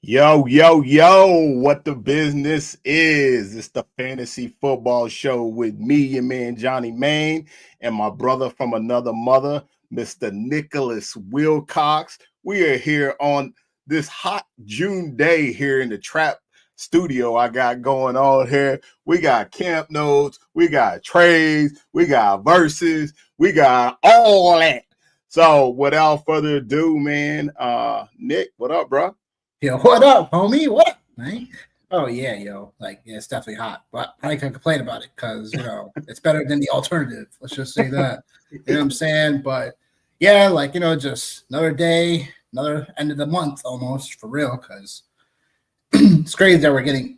Yo, yo, yo, what the business is. It's the Fantasy Football Show with me, your man Johnny Main, and my brother from another mother, Mr. Nicholas Wilcox. We are here on this hot June day here in the Trap studio I got going on here. We got camp notes, we got trades, we got verses, we got all that. So without further ado, man, Nick, what up, bro? Yo, what up, homie? What up, man? Oh yeah, yo, it's definitely hot, but I can't complain about it because it's better than the alternative. Let's just say that. You know what I'm saying? But yeah, just another day, another end of the month almost for real. Because it's crazy that we're getting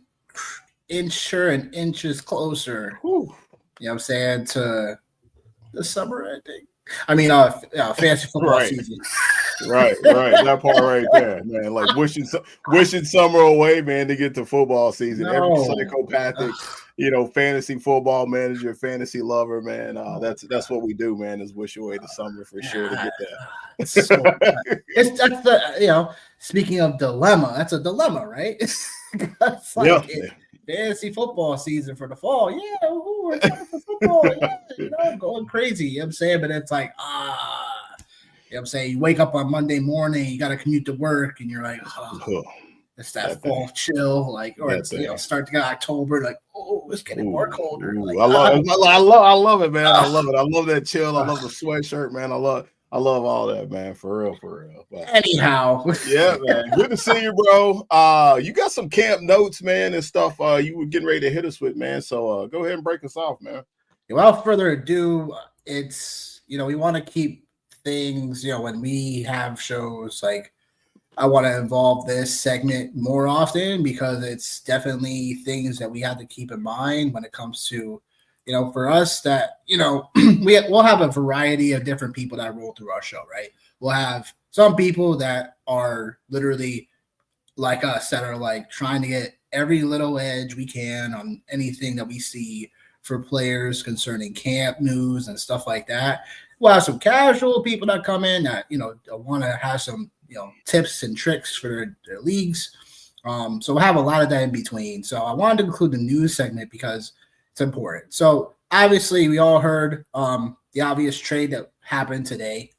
and inches closer. Whew. You know what I'm saying, to the summer ending. I mean, fantasy football season. Right. That part right there, man. Like wishing summer away, man, to get to football season. No. Every psychopathic, fantasy football manager, fantasy lover, man. That's what we do, man. Is wish away the summer for sure to get that. That's the Speaking of dilemma, that's a dilemma, right? It's like fantasy football season for the fall. Yeah, we're excited for football. Yeah, going crazy. You know what I'm saying? But it's like, you know what I'm saying? You wake up on Monday morning, you got to commute to work, and you're like, it's that fall chill, start to get October, it's getting more colder. I love it, man. I love it. I love that chill. I love the sweatshirt, man. I love all that, man. For real. But, anyhow, yeah, man. Good to see you, bro. You got some camp notes, man, and stuff. You were getting ready to hit us with, man. So go ahead and break us off, man. Without further ado, it's we want to keep things, when we have shows, I want to involve this segment more often because it's definitely things that we have to keep in mind when it comes to, for us that, we'll have a variety of different people that roll through our show, right? We'll have some people that are literally like us that are trying to get every little edge we can on anything that we see for players concerning camp news and stuff like that. We'll have some casual people that come in that, want to have some, tips and tricks for their leagues. So we'll have a lot of that in between. So I wanted to include the news segment because it's important. So obviously we all heard the obvious trade that happened today.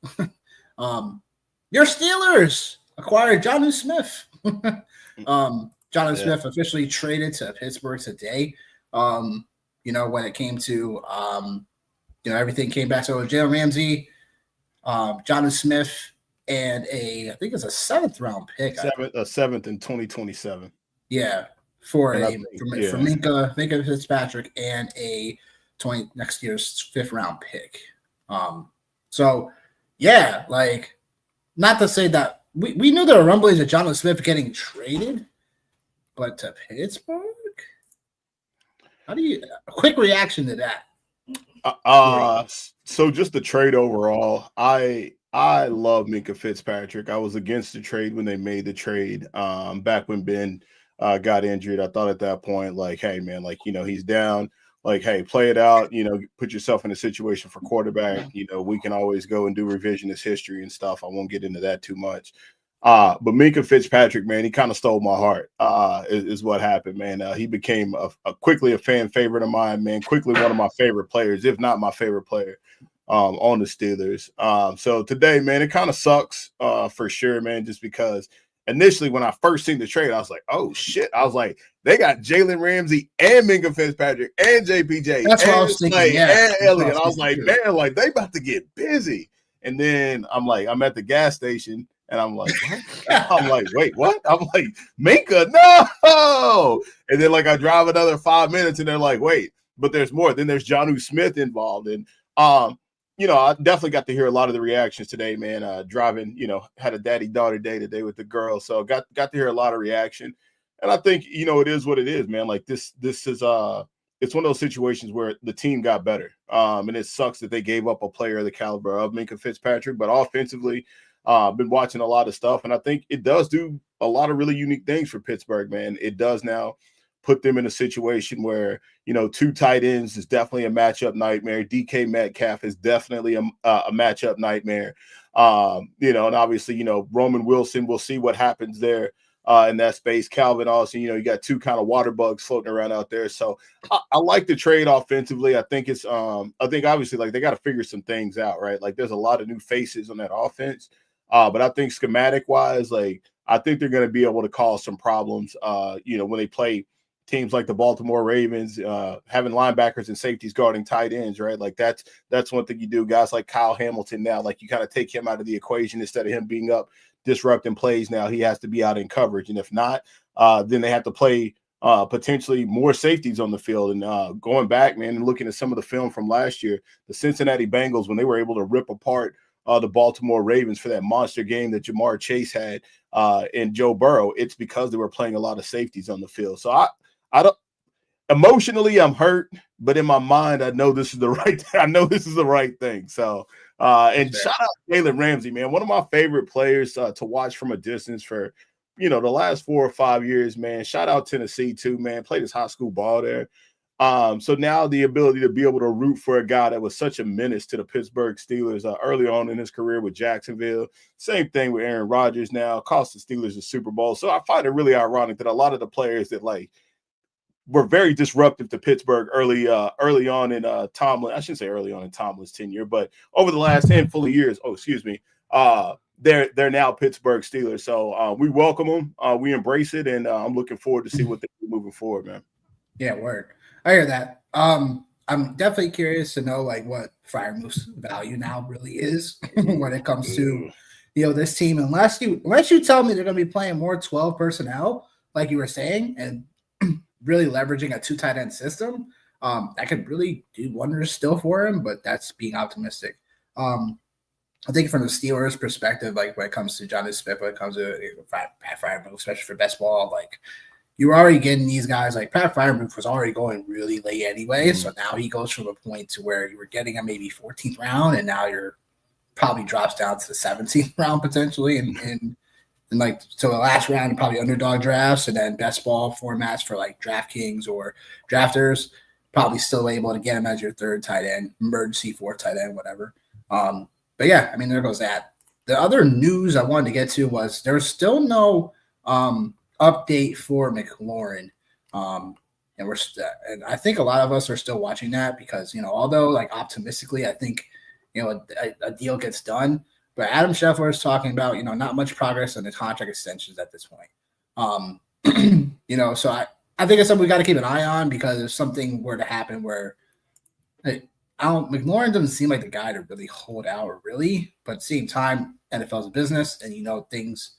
Your Steelers acquired Jonnu Smith. Jonnu Smith officially traded to Pittsburgh today. When it came to everything came back. So Jalen Ramsey, Jonnu Smith, and I think it's a 7th round pick. A 7th in 2027. Yeah, for Minkah Fitzpatrick and a next year's 5th round pick. So yeah, not to say that we knew there were rumblings of Jonnu Smith getting traded, but to Pittsburgh, how do you a quick reaction to that? So just the trade overall, I love Minkah Fitzpatrick. I was against the trade when they made the trade. Back when Ben got injured, I thought at that point, hey man, he's down. Hey, play it out. Put yourself in a situation for quarterback. We can always go and do revisionist history and stuff. I won't get into that too much. But Minkah Fitzpatrick, man, he kind of stole my heart. Is what happened, man. He became quickly a fan favorite of mine, man. Quickly one of my favorite players, if not my favorite player, on the Steelers. So today, man, it kind of sucks for sure, man. Just because initially when I first seen the trade, I was like, oh shit. I was like, they got Jalen Ramsey and Minkah Fitzpatrick and JPJ. That's what I was thinking. And Elliott. I was like, man, they about to get busy. And then I'm at the gas station. And I'm like, what? I'm like, wait, what? I'm like, Minkah, no. And then I drive another 5 minutes and they're like, wait, but there's more. Then there's Jonnu Smith involved. And, I definitely got to hear a lot of the reactions today, man. Driving, had a daddy-daughter day today with the girls. So got to hear a lot of reaction. And I think, it is what it is, man. This is it's one of those situations where the team got better. And it sucks that they gave up a player of the caliber of Minkah Fitzpatrick, but offensively, been watching a lot of stuff, and I think it does do a lot of really unique things for Pittsburgh, man. It does now put them in a situation where, 2 tight ends is definitely a matchup nightmare. DK Metcalf is definitely a matchup nightmare. And obviously, Roman Wilson, we'll see what happens there in that space. Calvin Austin, you got two kind of water bugs floating around out there. So I like the trade offensively. I think it's I think obviously like they got to figure some things out, right? Like there's a lot of new faces on that offense. But I think schematic wise, like I think they're going to be able to cause some problems, when they play teams like the Baltimore Ravens, having linebackers and safeties guarding tight ends, right? Like that's one thing you do. Guys like Kyle Hamilton now, like you kind of take him out of the equation instead of him being up disrupting plays. Now he has to be out in coverage, and if not, then they have to play potentially more safeties on the field. And going back, man, and looking at some of the film from last year, the Cincinnati Bengals, when they were able to rip apart the Baltimore Ravens for that monster game that Jamar Chase had and Joe Burrow, it's because they were playing a lot of safeties on the field. So I don't emotionally I'm hurt, but in my mind I know this is the right I know this is the right thing. So and shout out Jalen Ramsey, man, one of my favorite players to watch from a distance for the last 4 or 5 years, man. Shout out Tennessee too, man. Played his high school ball there. So now the ability to be able to root for a guy that was such a menace to the Pittsburgh Steelers early on in his career with Jacksonville. Same thing with Aaron Rodgers now, cost the Steelers the Super Bowl. So I find it really ironic that a lot of the players that like were very disruptive to Pittsburgh early on in Tomlin. I shouldn't say early on in Tomlin's tenure, but over the last handful of years, they're now Pittsburgh Steelers. So we welcome them, we embrace it, and I'm looking forward to see what they do moving forward, man. Yeah, word. I hear that. I'm definitely curious to know like what Freiermuth's value now really is when it comes to this team. Unless you tell me they're going to be playing more 12 personnel, like you were saying, and really leveraging a 2 tight end system, that could really do wonders still for him. But that's being optimistic. I think from the Steelers' perspective, like when it comes to Jonnu Smith, when it comes to Pat Freiermuth, especially for best ball, like you're already getting these guys. Like Pat Freiermuth was already going really late anyway, so now he goes from a point to where you were getting him maybe 14th round, and now you're probably drops down to the 17th round potentially, and like so the last round probably underdog drafts, and then best ball formats for like DraftKings or drafters probably still able to get him as your 3rd tight end, emergency 4th tight end, whatever. But yeah, I mean there goes that. The other news I wanted to get to was there's still no update for McLaurin, and and I think a lot of us are still watching that because although like optimistically I think a deal gets done, but Adam Scheffler is talking about not much progress on the contract extensions at this point. So I think it's something we got to keep an eye on because if something were to happen where McLaurin doesn't seem like the guy to really hold out really, but at the same time NFL's a business and things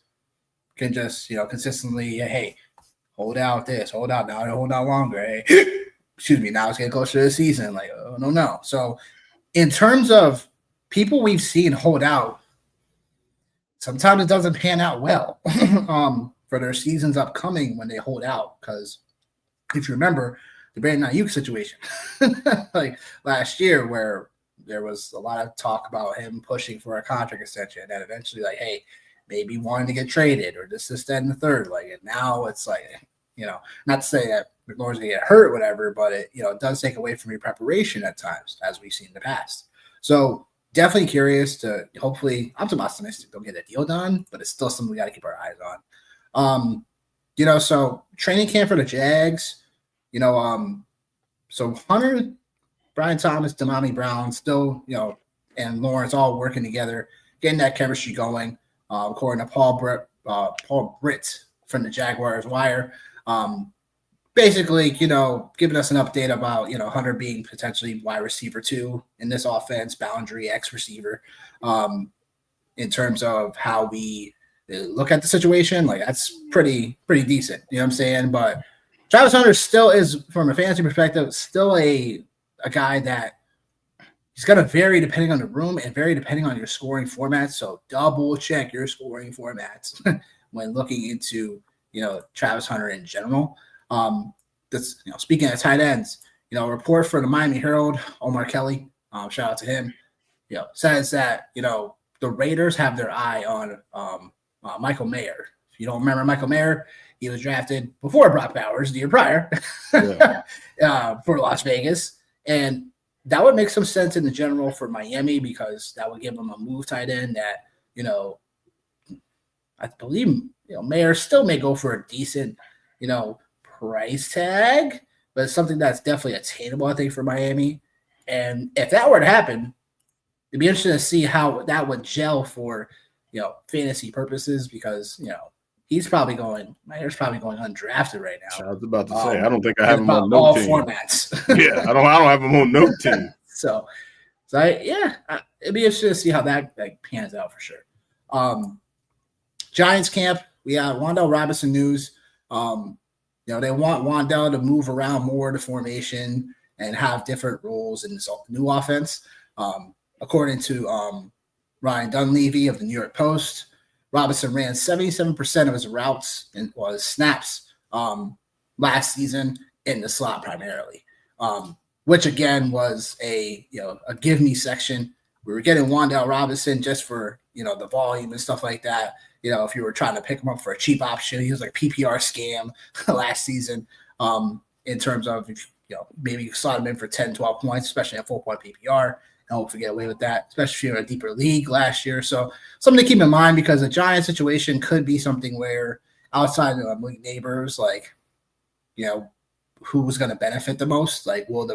can just consistently hey hold out this, hold out now, hold out longer, hey excuse me, now it's getting closer to the season, like oh no. So in terms of people we've seen hold out, sometimes it doesn't pan out well for their seasons upcoming when they hold out, because if you remember the Brandon Ayuk situation like last year where there was a lot of talk about him pushing for a contract extension and then eventually like hey maybe wanting to get traded or this, that, and the third. Like, and now it's like, not to say that McLaurin's going to get hurt or whatever, but it does take away from your preparation at times, as we've seen in the past. So definitely curious to hopefully, I'm optimistic they'll get a deal done, but it's still something we got to keep our eyes on. So training camp for the Jags, so Hunter, Brian Thomas, Damami Brown, still, and Lawrence all working together, getting that chemistry going. According to Paul Britt from the Jaguars Wire, basically, giving us an update about, Hunter being potentially wide receiver 2 in this offense, boundary X receiver, in terms of how we look at the situation. Like that's pretty decent. You know what I'm saying? But Travis Hunter still is, from a fantasy perspective, still a guy that he's going to vary depending on the room and vary depending on your scoring formats. So double check your scoring formats when looking into, Travis Hunter in general. That's, speaking of tight ends, a report for the Miami Herald, Omar Kelly, shout out to him, says that, the Raiders have their eye on Michael Mayer. If you don't remember Michael Mayer, he was drafted before Brock Bowers the year prior for Las Vegas. And that would make some sense in the general for Miami because that would give them a move tight end that, I believe Mayer still may go for a decent, price tag, but it's something that's definitely attainable, I think, for Miami. And if that were to happen, it'd be interesting to see how that would gel for, fantasy purposes because, Mayer's probably going undrafted right now. I was about to say, I don't think I have him on no all team. formats. Yeah, I don't have him on no team. It'd be interesting to see how that pans out for sure. Giants camp, we got Wan'Dale Robinson news. They want Wan'Dale to move around more in the formation and have different roles in this new offense. According to Ryan Dunleavy of the New York Post, Robinson ran 77% of his routes and snaps last season in the slot primarily, which again was a give me section. We were getting Wan'Dale Robinson just for the volume and stuff like that. If you were trying to pick him up for a cheap option, he was like a PPR scam last season. In terms of maybe you slot him in for 10, 12 points, especially at 4-point PPR. I hope we get away with that, especially if you're in a deeper league last year. So something to keep in mind because the Giants situation could be something where outside of neighbors, who's going to benefit the most? Will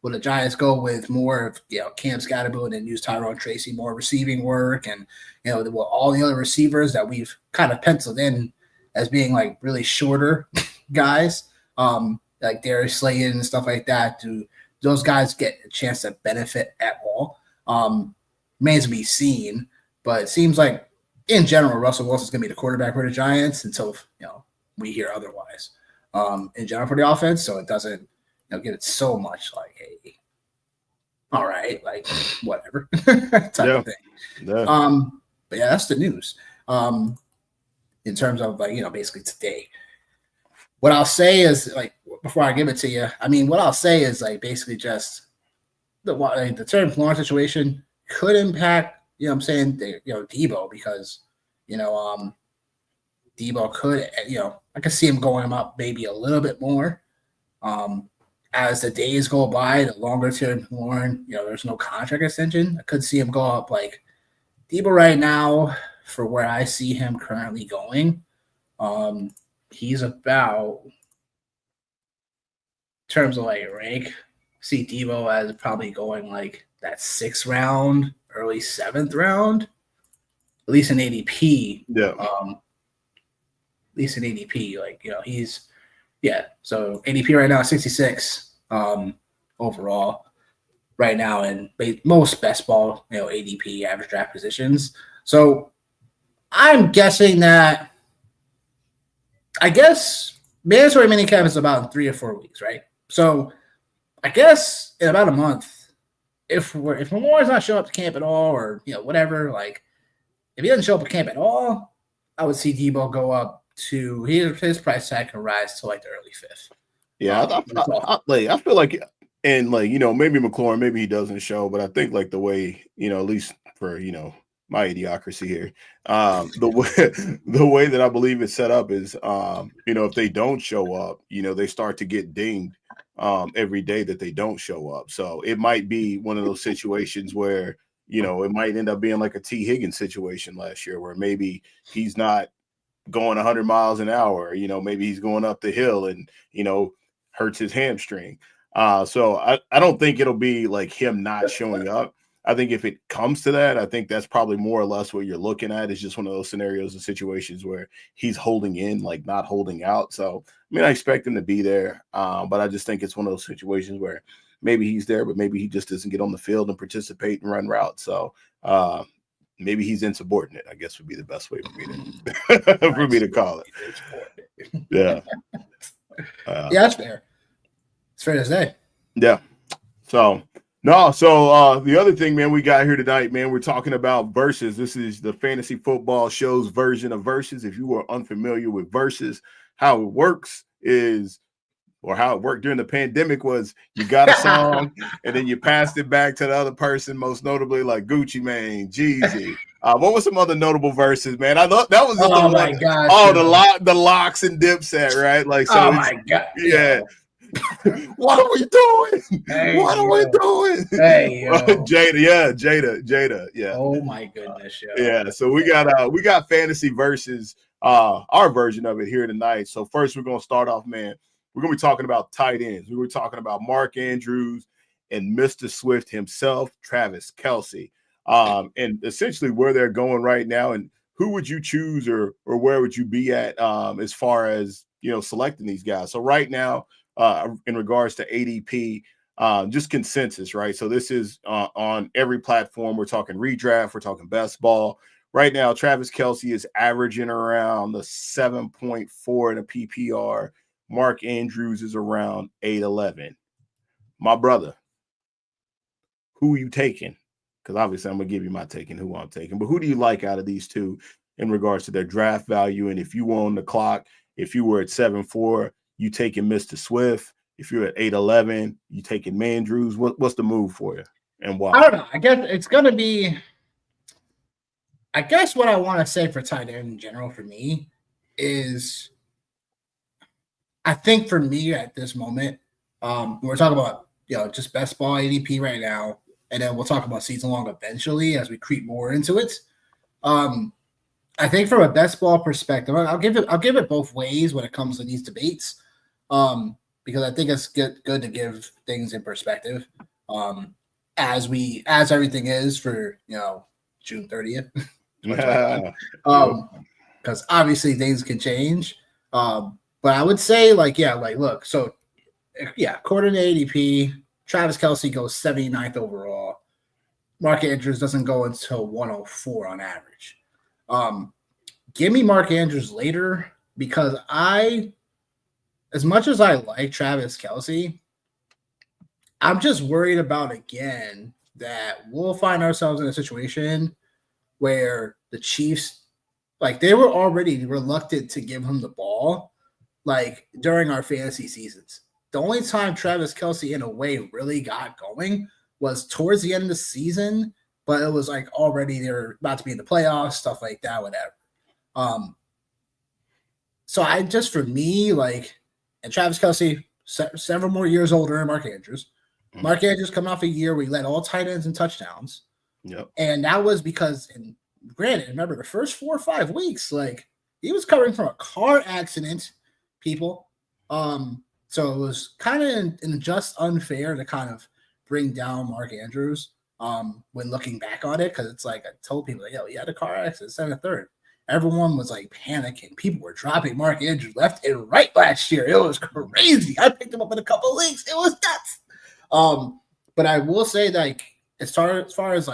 the Giants go with more of Cam Scatterboot and use Tyrone Tracy more receiving work, and will all the other receivers that we've kind of penciled in as being really shorter guys, like Darius Slayton and stuff like that, do those guys get a chance to benefit at all? Remains to be seen, but it seems like in general, Russell Wilson's going to be the quarterback for the Giants until we hear otherwise. In general for the offense, so it doesn't give it so much hey, all right, whatever type of thing. Yeah. But yeah, that's the news. In terms of basically today. What I'll say is before I give it to you, what I'll say is basically just the Terry McLaurin situation could impact, Debo because, Debo could, I could see him going up maybe a little bit more. As the days go by, the longer Terry McLaurin, there's no contract extension. I could see him go up Debo right now for where I see him currently going. He's about, in terms of rank, see Debo as probably going that 6th round, early 7th round, at least in ADP. Yeah. At least in ADP, he's, so ADP right now 66 overall right now in most best ball, ADP average draft positions. So I'm guessing that, mandatory minicamp is about in 3 or 4 weeks, right? So I guess in about a month, if McLaurin's not showing up to camp at all or, whatever, if he doesn't show up at camp at all, I would see Debo go up to his price tag can rise to the early 5th. Yeah, I feel like, and maybe McLaurin, maybe he doesn't show, but I think the way, at least for, my idiocracy here, the way that I believe it's set up is, if they don't show up, they start to get dinged every day that they don't show up. So it might be one of those situations where, it might end up being like a T. Higgins situation last year where maybe he's not going 100 miles an hour, maybe he's going up the hill and, hurts his hamstring. So I don't think it'll be him not showing up. I think if it comes to that, I think that's probably more or less what you're looking at. It's just one of those scenarios and situations where he's holding in, not holding out. So, I expect him to be there. But I just think it's one of those situations where maybe he's there, but maybe he just doesn't get on the field and participate and run routes. So, maybe he's insubordinate, I guess would be the best way for me to call it. Yeah. Yeah, that's fair. It's fair to say. Yeah. So the other thing, man, we got here tonight, man, we're talking about Versus. This is the fantasy football show's version of Versus. If you are unfamiliar with Versus, how it works is, or how it worked during the pandemic was, you got a song and then you passed it back to the other person, most notably Gucci Mane, Jeezy. What was some other notable verses, man? I thought that was just my gosh. Oh, the locks and Dipset, right? Oh my God. Yeah. What are we doing? Hey, what are we doing? Hey, Jada, yeah. Oh my goodness, yo. Yeah, so we got fantasy versus our version of it here tonight. So first we're gonna start off, man. We're gonna be talking about tight ends. We were talking about Mark Andrews and Mr. Swift himself, Travis Kelce, and essentially where they're going right now, and who would you choose, or where would you be at as far as selecting these guys. So right now, in regards to ADP, just consensus, right? So this is on every platform. We're talking redraft, we're talking best ball. Right now, Travis Kelce is averaging around the 7.4 in a PPR. Mark Andrews is around 8.11. My brother, who are you taking? Because obviously I'm going to give you my take and who I'm taking. But who do you like out of these two in regards to their draft value? And if you were on the clock, if you were at 7.4, you taking Mr. Swift. If you're at 8.11, you taking Andrews. What's the move for you and why? I don't know. I guess it's going to be – I guess what I want to say for tight end in general for me is I think for me at this moment, we're talking about just best ball ADP right now, and then we'll talk about season long eventually as we creep more into it. I think from a best ball perspective, I'll give it both ways when it comes to these debates, because I think it's good to give things in perspective, as everything is for June 30th, because obviously things can change. But I would say look, so according to ADP, Travis Kelce goes 79th overall. Mark Andrews doesn't go until 104 on average. Give me Mark Andrews later, because as much as I like Travis Kelce, I'm just worried about, again, that we'll find ourselves in a situation where the Chiefs, they were already reluctant to give him the ball, during our fantasy seasons. The only time Travis Kelce, in a way, really got going was towards the end of the season, but it was already they're about to be in the playoffs, stuff like that, whatever. So for me, and Travis Kelce, several more years older than Mark Andrews. Mm-hmm. Mark Andrews coming off a year where he led all tight ends and touchdowns. Yep. And that was because, and granted, remember the first 4 or 5 weeks, he was covering from a car accident, people. So it was kind of just unfair to kind of bring down Mark Andrews when looking back on it, because it's I told people, he had a car accident, 7th, 3rd. Everyone was panicking. People were dropping Mark Andrews left and right last year. It was crazy. I picked him up in a couple of leagues. It was nuts. But I will say as far as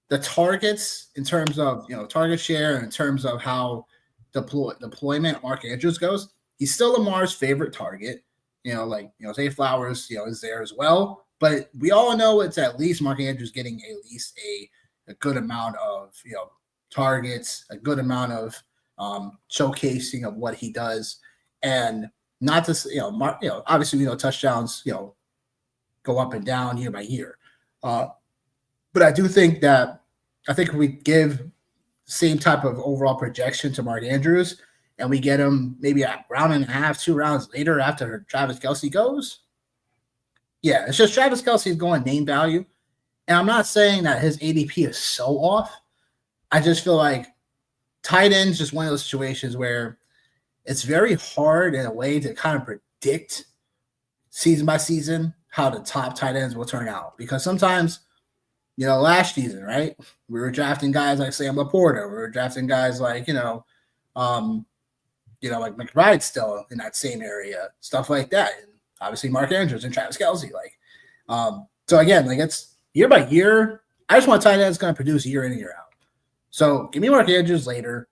the targets in terms of target share and in terms of how deployment Mark Andrews goes, he's still Lamar's favorite target. Zay Flowers, is there as well. But we all know it's at least Mark Andrews getting at least a good amount of targets, a good amount of showcasing of what he does, and not to obviously touchdowns go up and down year by year, but I do think that if we give same type of overall projection to Mark Andrews, and we get him maybe a round and a half, 2 rounds later after Travis Kelce goes, it's just Travis Kelce is going name value, and I'm not saying that his ADP is so off. I just feel tight end's just one of those situations where it's very hard in a way to kind of predict season by season how the top tight ends will turn out. Because sometimes, last season, right, we were drafting guys like Sam Laporta. We were drafting guys like McBride still in that same area, stuff like that. And obviously Mark Andrews and Travis Kelce. So again, it's year by year. I just want a tight end that's going to produce year in and year out. So give me Mark Andrews later,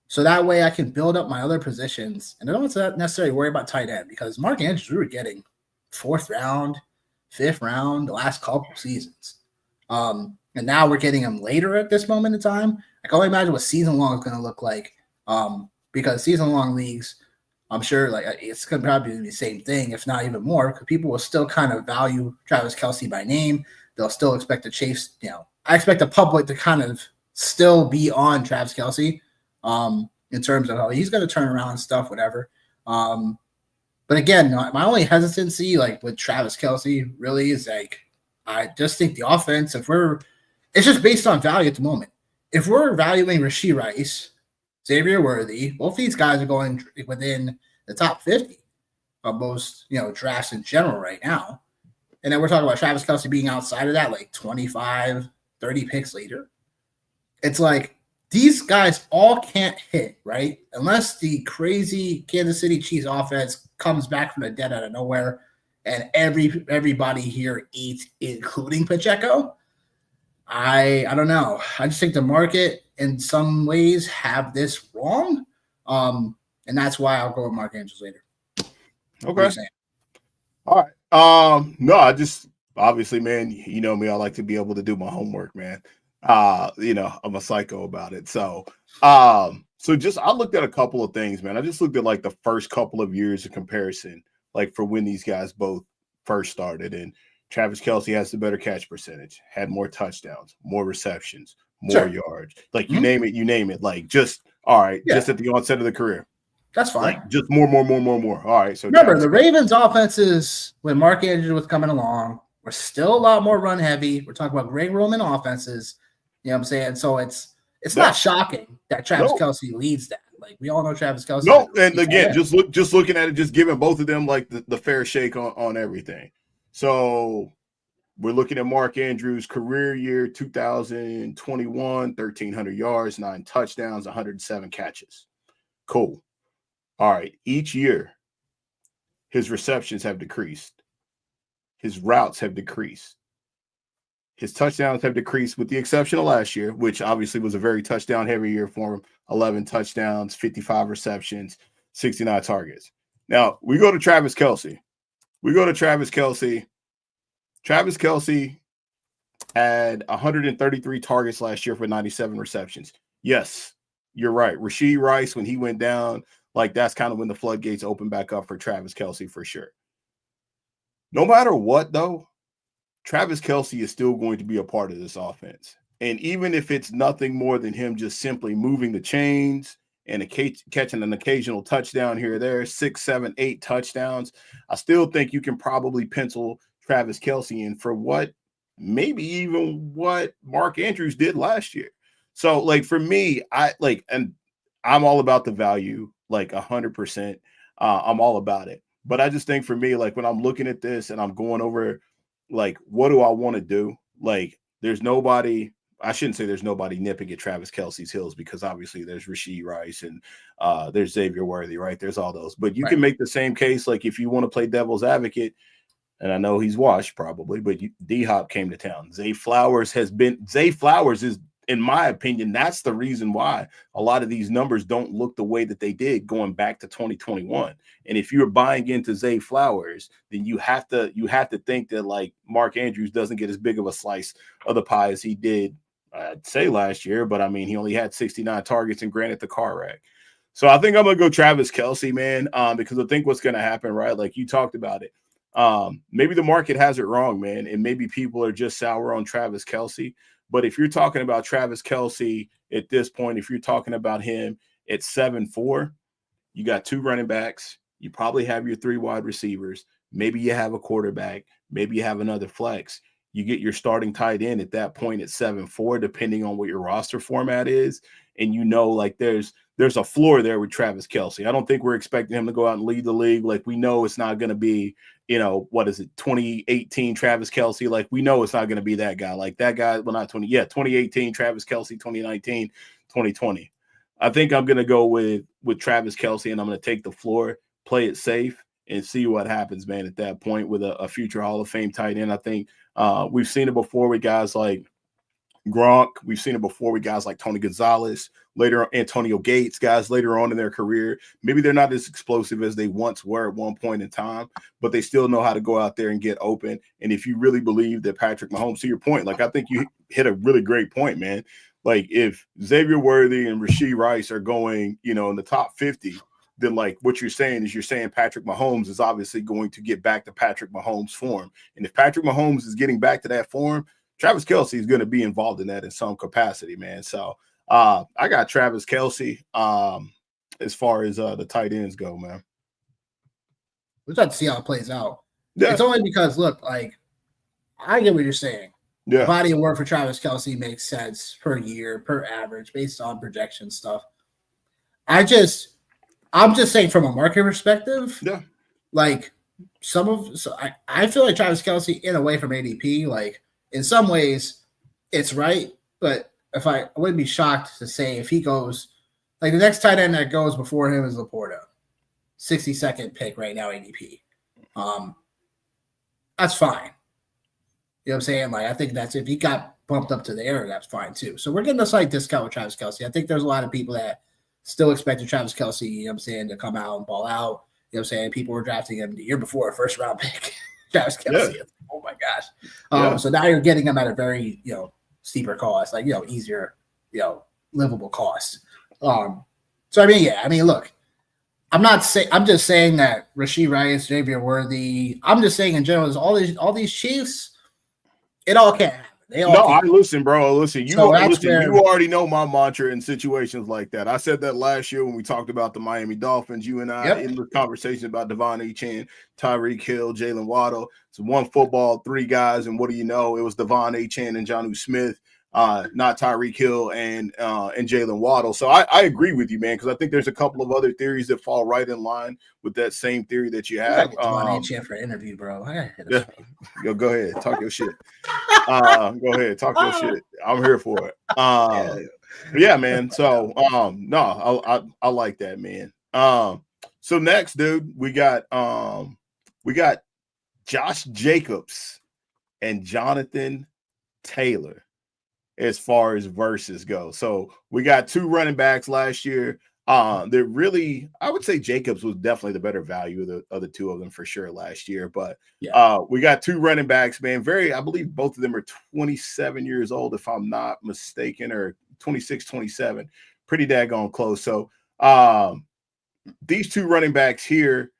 so that way I can build up my other positions. And I don't necessarily worry about tight end, because Mark Andrews, we were getting 4th round, 5th round the last couple seasons. And now we're getting him later at this moment in time. I can only imagine what season long is going to look like, because season long leagues, I'm sure it's going to probably be the same thing, if not even more, because people will still kind of value Travis Kelce by name. They'll still expect to chase, I expect the public to kind of still be on Travis Kelce in terms of how he's going to turn around and stuff, whatever. But again, my only hesitancy, like with Travis Kelce, really is like I just think the offense. It's just based on value at the moment. If we're valuing Rashee Rice, Xavier Worthy, both these guys are going within the top 50 of most drafts in general right now. And then we're talking about Travis Kelce being outside of that, like 25, 30 picks later. It's like these guys all can't hit, right? Unless the crazy Kansas City Chiefs offense comes back from the dead out of nowhere and everybody here eats, including Pacheco. I don't know. I just think the market in some ways have this wrong. And that's why I'll go with Mark Andrews later. Okay. All right. No, I just obviously, man, you know me, I like to be able to do my homework, man. I'm a psycho about it. So I looked at a couple of things, man. I just looked at like the first couple of years of comparison, like for when these guys both first started. And Travis Kelce has the better catch percentage, had more touchdowns, more receptions, more yards. Like you name it. Like just all right, just at the onset of the career. That's fine. Like just more. All right. So remember, the Ravens' offenses when Mark Andrews was coming along were still a lot more run heavy. We're talking about Greg Roman offenses. You know what I'm saying? So it's not shocking that Travis Kelce leads that. Like we all know Travis Kelce. No, and again, just looking at it, just giving both of them like the fair shake on everything. So we're looking at Mark Andrews' career year 2021, 1,300 yards, 9 touchdowns, 107 catches. Cool. All right. Each year, his receptions have decreased. His routes have decreased. His touchdowns have decreased with the exception of last year, which obviously was a very touchdown-heavy year for him. 11 touchdowns, 55 receptions, 69 targets. Now, we go to Travis Kelce. Travis Kelce had 133 targets last year for 97 receptions. Yes, you're right. Rashee Rice, when he went down, like that's kind of when the floodgates opened back up for Travis Kelce for sure. No matter what, though, Travis Kelce is still going to be a part of this offense. And even if it's nothing more than him just simply moving the chains and catching an occasional touchdown here or there, 6, 7, 8 touchdowns, I still think you can probably pencil Travis Kelce in for what Mark Andrews did last year. So, like, for me, and I'm all about the value, like 100%. I'm all about it. But I just think for me, like, when I'm looking at this and I'm going over, like, what do I want to do? Like, I shouldn't say there's nobody nipping at Travis Kelce's heels because obviously there's Rashee Rice and there's Xavier Worthy, right? There's all those. But you can make the same case, like, if you want to play devil's advocate, and I know he's washed probably, but D-Hop came to town. Zay Flowers is, in my opinion, that's the reason why a lot of these numbers don't look the way that they did going back to 2021. And if you're buying into Zay Flowers, then you have to think that like Mark Andrews doesn't get as big of a slice of the pie as he did, I'd say last year. But I mean, he only had 69 targets and granted the car wreck. So I think I'm gonna go Travis Kelce, man, because I think what's gonna happen, right? Like you talked about it. Maybe the market has it wrong, man, and maybe people are just sour on Travis Kelce. But if you're talking about Travis Kelce at this point, if you're talking about him at 7'4", you got 2 running backs, you probably have your 3 wide receivers, maybe you have a quarterback, maybe you have another flex. You get your starting tight end at that point at 7'4", depending on what your roster format is. And like there's a floor there with Travis Kelce. I don't think we're expecting him to go out and lead the league. Like we know it's not going to be, 2018 Travis Kelce. Like we know it's not going to be that guy. Like that guy, well, not 2018 Travis Kelce, 2019, 2020. I think I'm going to go with Travis Kelce, and I'm going to take the floor, play it safe, and see what happens, man, at that point with a future Hall of Fame tight end. I think we've seen it before with guys like Gronk. We've seen it before with guys like Tony Gonzalez, later Antonio Gates, guys later on in their career. Maybe they're not as explosive as they once were at one point in time, but they still know how to go out there and get open. And if you really believe that Patrick Mahomes, to your point, like I think you hit a really great point, man. Like if Xavier Worthy and Rashee Rice are going, in the top 50, then like what you're saying Patrick Mahomes is obviously going to get back to Patrick Mahomes form. And if Patrick Mahomes is getting back to that form, Travis Kelce is going to be involved in that in some capacity, man. So I got Travis Kelce as far as the tight ends go, man. Let's have to see how it plays out. Yeah. It's only because look, like I get what you're saying. Yeah. The body of work for Travis Kelce makes sense per year, per average, based on projection stuff. I'm just saying from a market perspective, Yeah. like I feel like Travis Kelce in a way from ADP, like in some ways it's right, but I wouldn't be shocked to say if he goes like the next tight end that goes before him is Laporta, 62nd pick right now ADP. That's fine. You know what I'm saying? Like I think that's if he got bumped up to there, that's fine too. So we're getting a slight discount with Travis Kelce. I think there's a lot of people that still expected Travis Kelce, you know what I'm saying, to come out and ball out. You know what I'm saying? People were drafting him the year before, a first round pick. Travis Kelce. Yeah. Oh my gosh. So now you're getting him at a very, steeper cost, like, easier, livable cost. So I mean, look, I'm just saying that Rashee Rice, Xavier Worthy, I'm just saying in general, is all these Chiefs, it all can't happen. Listen, bro. Listen, you already know my mantra in situations like that. I said that last year when we talked about the Miami Dolphins. You and I in the conversation about Devon Achane, Tyreek Hill, Jalen Waddle. It's one football, three guys, and what do you know? It was Devon Achane and Jonnu Smith, not Tyreek Hill and Jalen Waddle. So I agree with you, man, because I think there's a couple of other theories that fall right in line with that same theory that you have. Devon Achane for an interview, bro. Go ahead, talk your shit. Go ahead, talk your shit. I'm here for it. Yeah, man. So I like that, man. So next, dude, we got Josh Jacobs and Jonathan Taylor as far as verses go. So we got two running backs last year. They're really, I would say Jacobs was definitely the better value of the two of them for sure last year. But we got two running backs, man. I believe both of them are 27 years old, if I'm not mistaken, or 26, 27. Pretty daggone close. So these two running backs here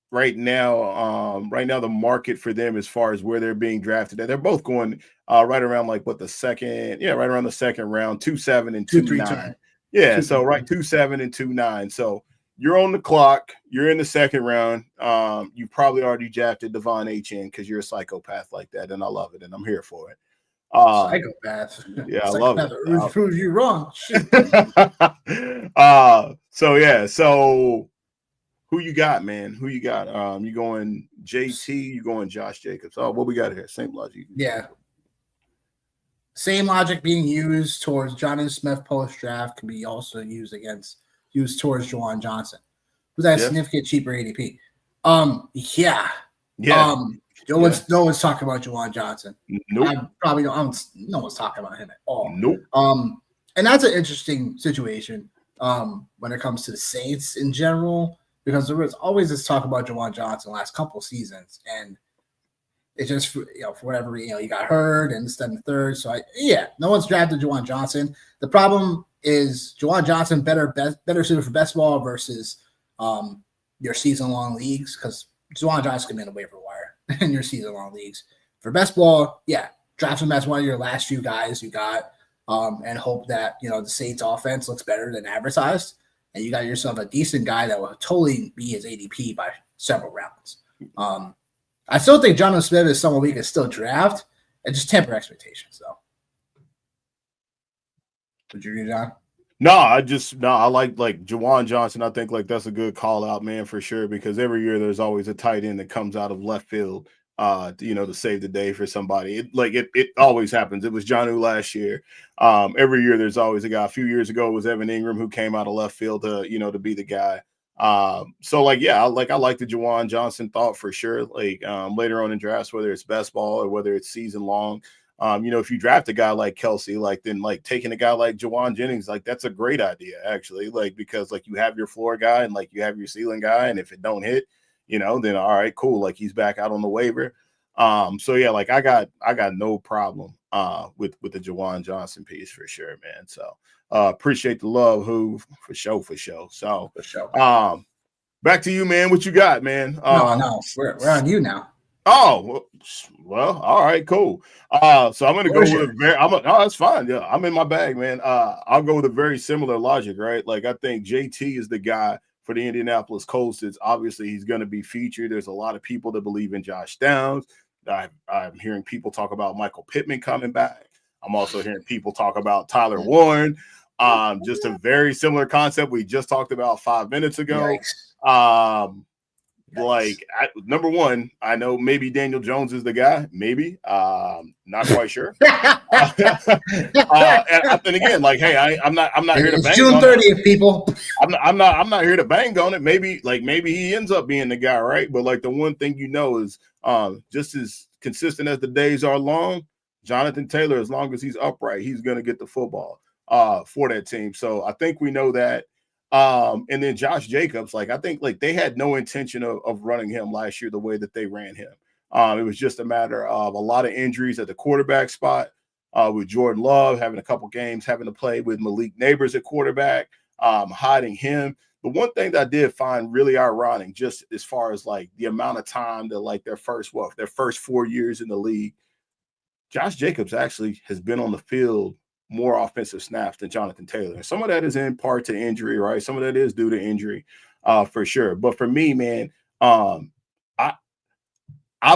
right now, the market for them as far as where they're being drafted, they're both going right around right around the second round, 2.7 and 2.9. Yeah, so 2.7 and 2.9. So you're on the clock. You're in the second round. You probably already drafted Devon Achane because you're a psychopath like that, and I love it, and I'm here for it. Psychopath. Yeah, I love it. It proves you wrong. So who you got, man? Who you got? You going JT? You going Josh Jacobs? Oh, what we got here? Same logic. Yeah. Same logic being used towards Jonnu Smith post-draft can be also used towards Juwan Johnson, who's at a significant cheaper ADP. No one's talking about Juwan Johnson. Nope. No one's talking about him at all. Nope. And that's an interesting situation when it comes to the Saints in general, because there was always this talk about Juwan Johnson the last couple of seasons, and it's just for whatever he got hurt and this, then the third. So no one's drafted Juwan Johnson. The problem is Juwan Johnson better suited for best ball versus your season long leagues, because Juwan Johnson can be in the waiver wire in your season long leagues. For best ball, draft him as one of your last few guys you got, and hope that the Saints offense looks better than advertised, and you got yourself a decent guy that will totally be his ADP by several rounds. I still think Jonnu Smith is someone we can still draft, and just temper expectations, though. Would you agree, John? No, I like Juwan Johnson. I think that's a good call out, man, for sure, because every year there's always a tight end that comes out of left field, to save the day for somebody. It always happens. It was Jonnu last year. Every year there's always a guy. A few years ago it was Evan Ingram who came out of left field to be the guy. I like the Juwan Johnson thought for sure. Later on in drafts, whether it's best ball or whether it's season long, if you draft a guy like Kelce, then taking a guy like Jawan Jennings, that's a great idea actually. Because you have your floor guy and you have your ceiling guy, and if it don't hit, then all right, cool. He's back out on the waiver. I got no problem with the Juwan Johnson piece for sure, man. So appreciate the love, who for sure. So for sure. Back to you, man. What you got, man? No, we're on you now. Oh, well, all right, cool. So I'm gonna go with that's fine. Yeah, I'm in my bag, man. I'll go with a very similar logic, right? I think JT is the guy for the Indianapolis Colts, it's obviously he's going to be featured. There's a lot of people that believe in Josh Downs. I'm hearing people talk about Michael Pittman coming back. I'm also hearing people talk about Tyler Warren. Just a very similar concept we just talked about 5 minutes ago. Number one, I know maybe Daniel Jones is the guy. Maybe, not quite sure. And again, like, hey, I'm not here to bang June 30th, people. I'm not here to bang on it. Maybe he ends up being the guy, right? But like the one thing is, just as consistent as the days are long, Jonathan Taylor, as long as he's upright, he's gonna get the football for that team. So I think we know that. And then Josh Jacobs, like I think like they had no intention of running him last year the way that they ran him. It was just a matter of a lot of injuries at the quarterback spot, with Jordan Love having a couple games, having to play with Malik Neighbors at quarterback, hiding him. The one thing that I did find really ironic, just as far as like the amount of time that like their first 4 years in the league, Josh Jacobs actually has been on the field more offensive snaps than Jonathan Taylor. And some of that is in part to injury, right? Some of that is due to injury, for sure. But for me, man, I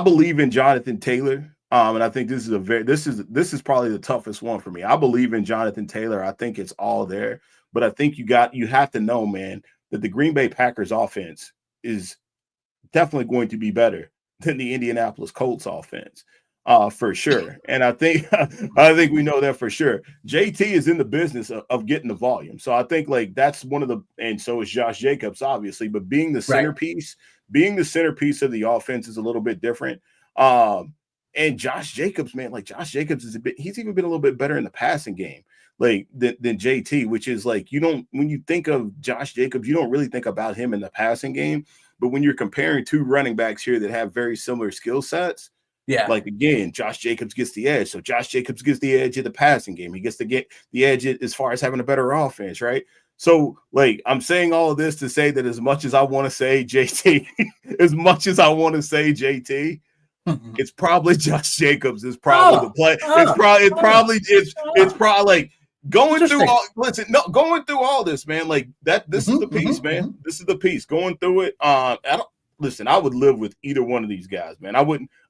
believe in Jonathan Taylor. And I think this is probably the toughest one for me. I believe in Jonathan Taylor. I think it's all there. But I think you have to know, man, that the Green Bay Packers offense is definitely going to be better than the Indianapolis Colts offense. For sure. And I think we know that for sure. JT is in the business of getting the volume. So I think like that's and so is Josh Jacobs, obviously, but being the centerpiece of the offense is a little bit different. And Josh Jacobs, man, like Josh Jacobs he's even been a little bit better in the passing game, like than JT, which is like, when you think of Josh Jacobs, you don't really think about him in the passing game. But when you're comparing two running backs here that have very similar skill sets, yeah, like again, Josh Jacobs gets the edge. So Josh Jacobs gets the edge of the passing game. He gets to get the edge as far as having a better offense, right? So, like, I'm saying all of this to say that as much as I want to say JT, it's probably Josh Jacobs. It's probably the play. It's probably like going through all this, man. Like that. This is the piece, man. This is the piece. Going through it. I would live with either one of these guys, man.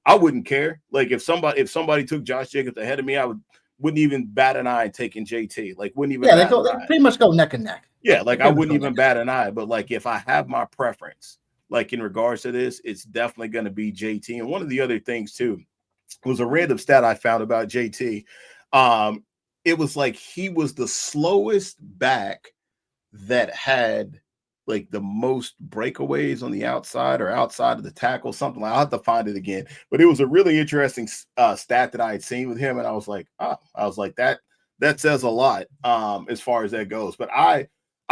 I wouldn't care. Like if somebody took Josh Jacobs ahead of me, I wouldn't even bat an eye taking JT. Like wouldn't even. Yeah, they pretty much go neck and neck. Yeah, like I wouldn't even bat an eye. But like if I have my preference, like in regards to this, it's definitely going to be JT. And one of the other things too was a random stat I found about JT. It was like he was the slowest back that had like the most breakaways on the outside or outside of the tackle, something like. I'll have to find it again, but it was a really interesting stat that I had seen with him, and I was like, that says a lot as far as that goes. But I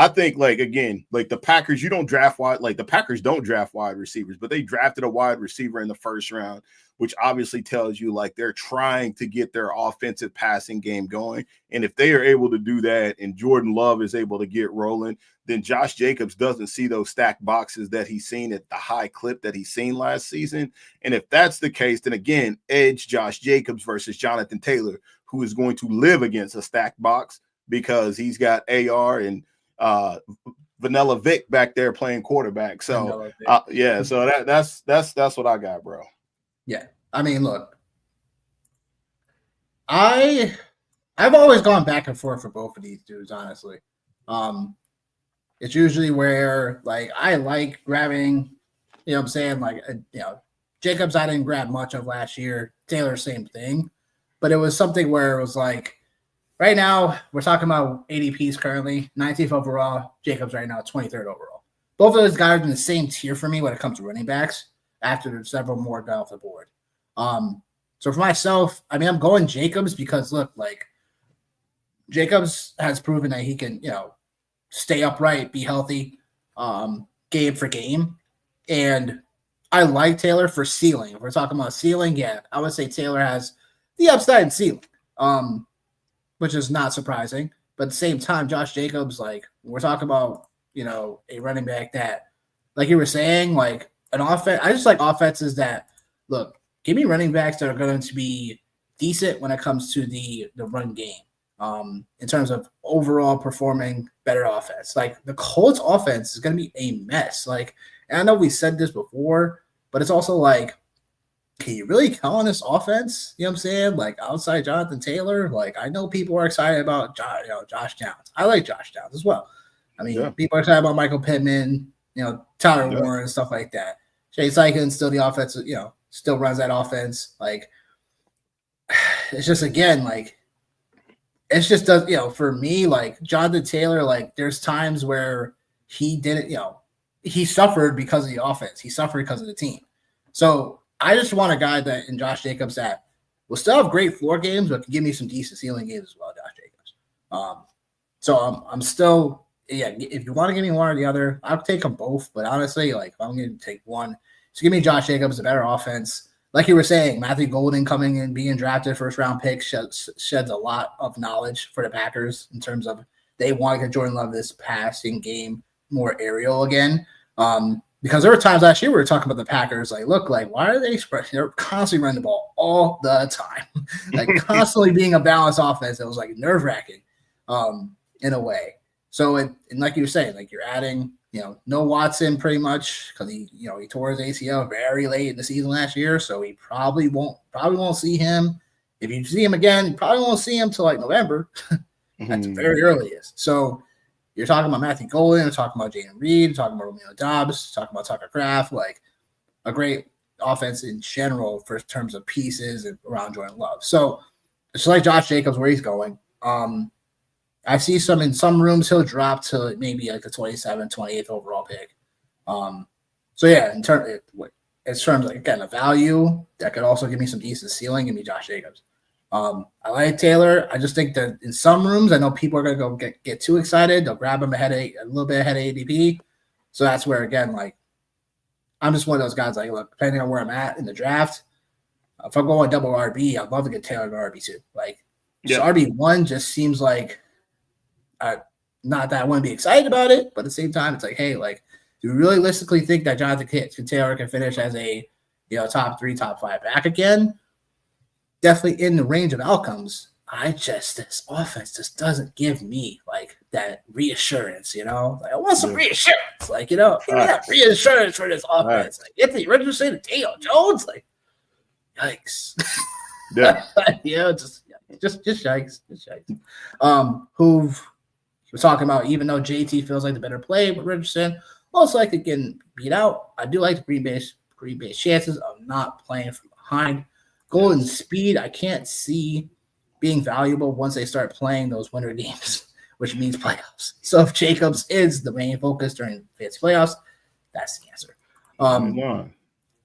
think like again, like the Packers, the Packers don't draft wide receivers, but they drafted a wide receiver in the first round, which obviously tells you like they're trying to get their offensive passing game going. And if they are able to do that and Jordan Love is able to get rolling, then Josh Jacobs doesn't see those stacked boxes that he's seen at the high clip that he's seen last season. And if that's the case, then again, edge Josh Jacobs versus Jonathan Taylor, who is going to live against a stacked box because he's got AR and Vanilla Vic back there playing quarterback. So so that's what I got, bro. Yeah, I mean, look, I've always gone back and forth for both of these dudes, honestly. It's usually where like I like grabbing, you know what I'm saying? Like, Jacobs, I didn't grab much of last year. Taylor, same thing. But it was something where it was like, right now, we're talking about ADPs currently, 19th overall. Jacobs right now, 23rd overall. Both of those guys are in the same tier for me when it comes to running backs after there's several more got off the board. So for myself, I mean, I'm going Jacobs because, look, like, Jacobs has proven that he can, stay upright, be healthy, game for game. And I like Taylor for ceiling. If we're talking about ceiling, yeah, I would say Taylor has the upside in ceiling, which is not surprising. But at the same time, Josh Jacobs, like, we're talking about, a running back that, like you were saying, like, an offense. I just like offenses that, look, give me running backs that are going to be decent when it comes to the run game. in terms of overall performing better offense. Like the Colts offense is going to be a mess. Like, and I know we said this before, but it's also like, can you really count on this offense? You know what I'm saying? Like outside Jonathan Taylor, like I know people are excited about Josh Downs. I like Josh Downs as well. I mean, people are excited about Michael Pittman, Tyler Warren and stuff like that. Shea Steichen still the offense, still runs that offense. Like it's just again, like it's just does, for me, like Jonathan Taylor, like there's times where he didn't, he suffered because of the offense. He suffered because of the team. So I just want a guy that in Josh Jacobs that will still have great floor games, but can give me some decent ceiling games as well, Josh Jacobs. So I'm still, if you want to give me one or the other, I'll take them both. But honestly, like if I'm going to take one, so give me Josh Jacobs, a better offense. Like you were saying, Matthew Golden coming in, being drafted first-round pick sheds a lot of knowledge for the Packers in terms of they want to get Jordan Love this passing game more aerial again. Because there were times last year we were talking about the Packers, like, look, like, why are they spreading? They're constantly running the ball all the time, like constantly being a balanced offense. It was like nerve-wracking in a way. So, and like you were saying, like you're adding, no Watson pretty much because he tore his ACL very late in the season last year. So he probably won't see him. If you see him again, you probably won't see him till like November. That's very earliest. So you're talking about Matthew Golden, you're talking about Jaden Reed, talking about Romeo Dobbs, talking about Tucker Kraft, like a great offense in general for terms of pieces and around Jordan Love. So it's like Josh Jacobs where he's going. I see in some rooms he'll drop to maybe like the 27th, 28th overall pick. So yeah, in terms like again a value that could also give me some decent ceiling, give me Josh Jacobs. I like Taylor. I just think that in some rooms, I know people are gonna go get too excited. They'll grab him a little bit ahead of ADP. So that's where again, like I'm just one of those guys. Like, look, depending on where I'm at in the draft, if I'm going double RB, I'd love to get Taylor to RB2. Like, RB1 just seems like. Not that I want to be excited about it, but at the same time, it's like, hey, like, do we realistically think that Jonathan Taylor can finish as a top 3, top 5 back again? Definitely in the range of outcomes. This offense just doesn't give me like that reassurance, Like I want some reassurance, like give me that reassurance for this offense. Like Anthony Richardson and Daniel Jones, like yikes. Yeah. Just yikes. Who we're talking about, even though JT feels like the better play, but Richardson most likely getting beat out. I do like the Green Bay's chances of not playing from behind. Golden speed, I can't see being valuable once they start playing those winter games, which means playoffs. So if Jacobs is the main focus during fantasy playoffs, that's the answer.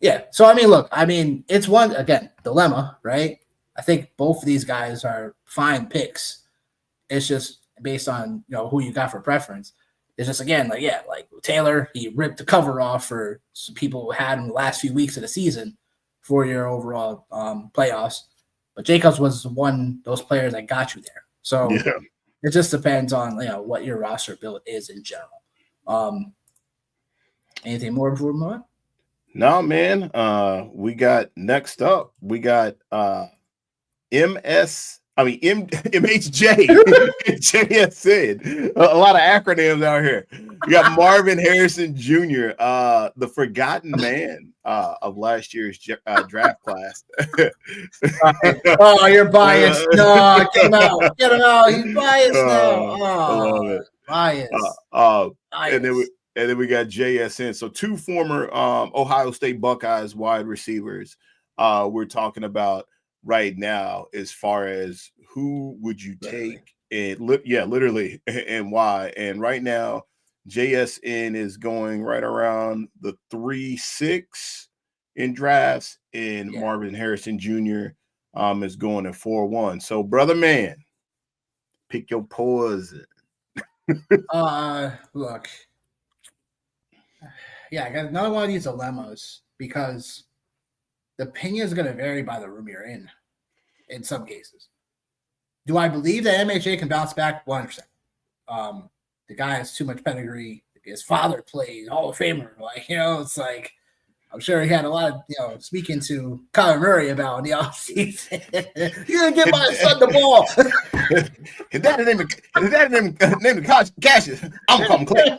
Yeah. So look, it's one again dilemma, right? I think both of these guys are fine picks. It's just based on who you got for preference. It's just again like Taylor, he ripped the cover off for some people who had in the last few weeks of the season for your overall playoffs. But Jacobs was those players that got you there. So it just depends on what your roster build is in general. Anything more before we move on? No, man. We got next up. We got MHJ, JSN. A lot of acronyms out here. We got Marvin Harrison Jr., the forgotten man of last year's draft class. Oh, you're biased. No, get him out. Get him out. He's biased now. I love it. Biased. And then we got JSN. So 2 former Ohio State Buckeyes wide receivers we're talking about right now as far as who would you take and literally and why. And right now JSN is going right around the 3-6 in drafts, and Marvin Harrison Jr. Is going at 4-1. So brother man, pick your poison. Look. Yeah, I got another one of these dilemmas because the opinion is going to vary by the room you're in some cases. Do I believe that MHA can bounce back? 100%. The guy has too much pedigree. His father played Hall of Famer. It's like I'm sure he had a lot of speaking to Kyler Murray about in the offseason. You didn't give my son the ball. His daddy named him Cassius. I'm gonna call him Clay.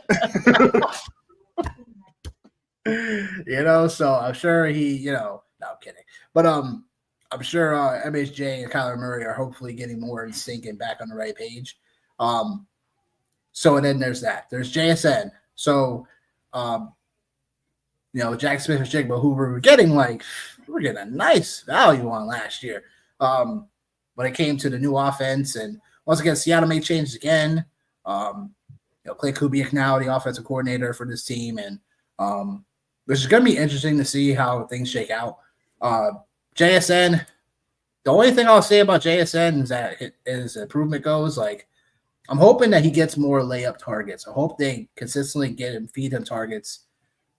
So I'm sure he, no, I'm kidding. But I'm sure MHJ and Kyler Murray are hopefully getting more in sync and back on the right page. So and then there's that. There's JSN. So Jack Smith and Jigba, who we're getting a nice value on last year. When it came to the new offense, and once again, Seattle made changes again. Clay Kubiak now the offensive coordinator for this team, and which is going to be interesting to see how things shake out. JSN, the only thing I'll say about JSN is that his improvement goes, I'm hoping that he gets more layup targets. I hope they consistently feed him targets,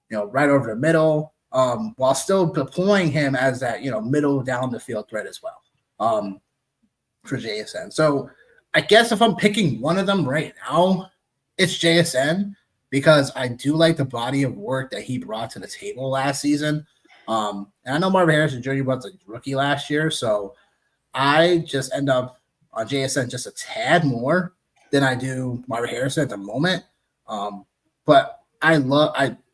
right over the middle, while still deploying him as that, middle down the field threat as well, for JSN. So I guess if I'm picking one of them right now, it's JSN, because I do like the body of work that he brought to the table last season. And I know Marvin Harrison Jr. was a rookie last year, so I just end up on JSN just a tad more than I do Marvin Harrison at the moment. But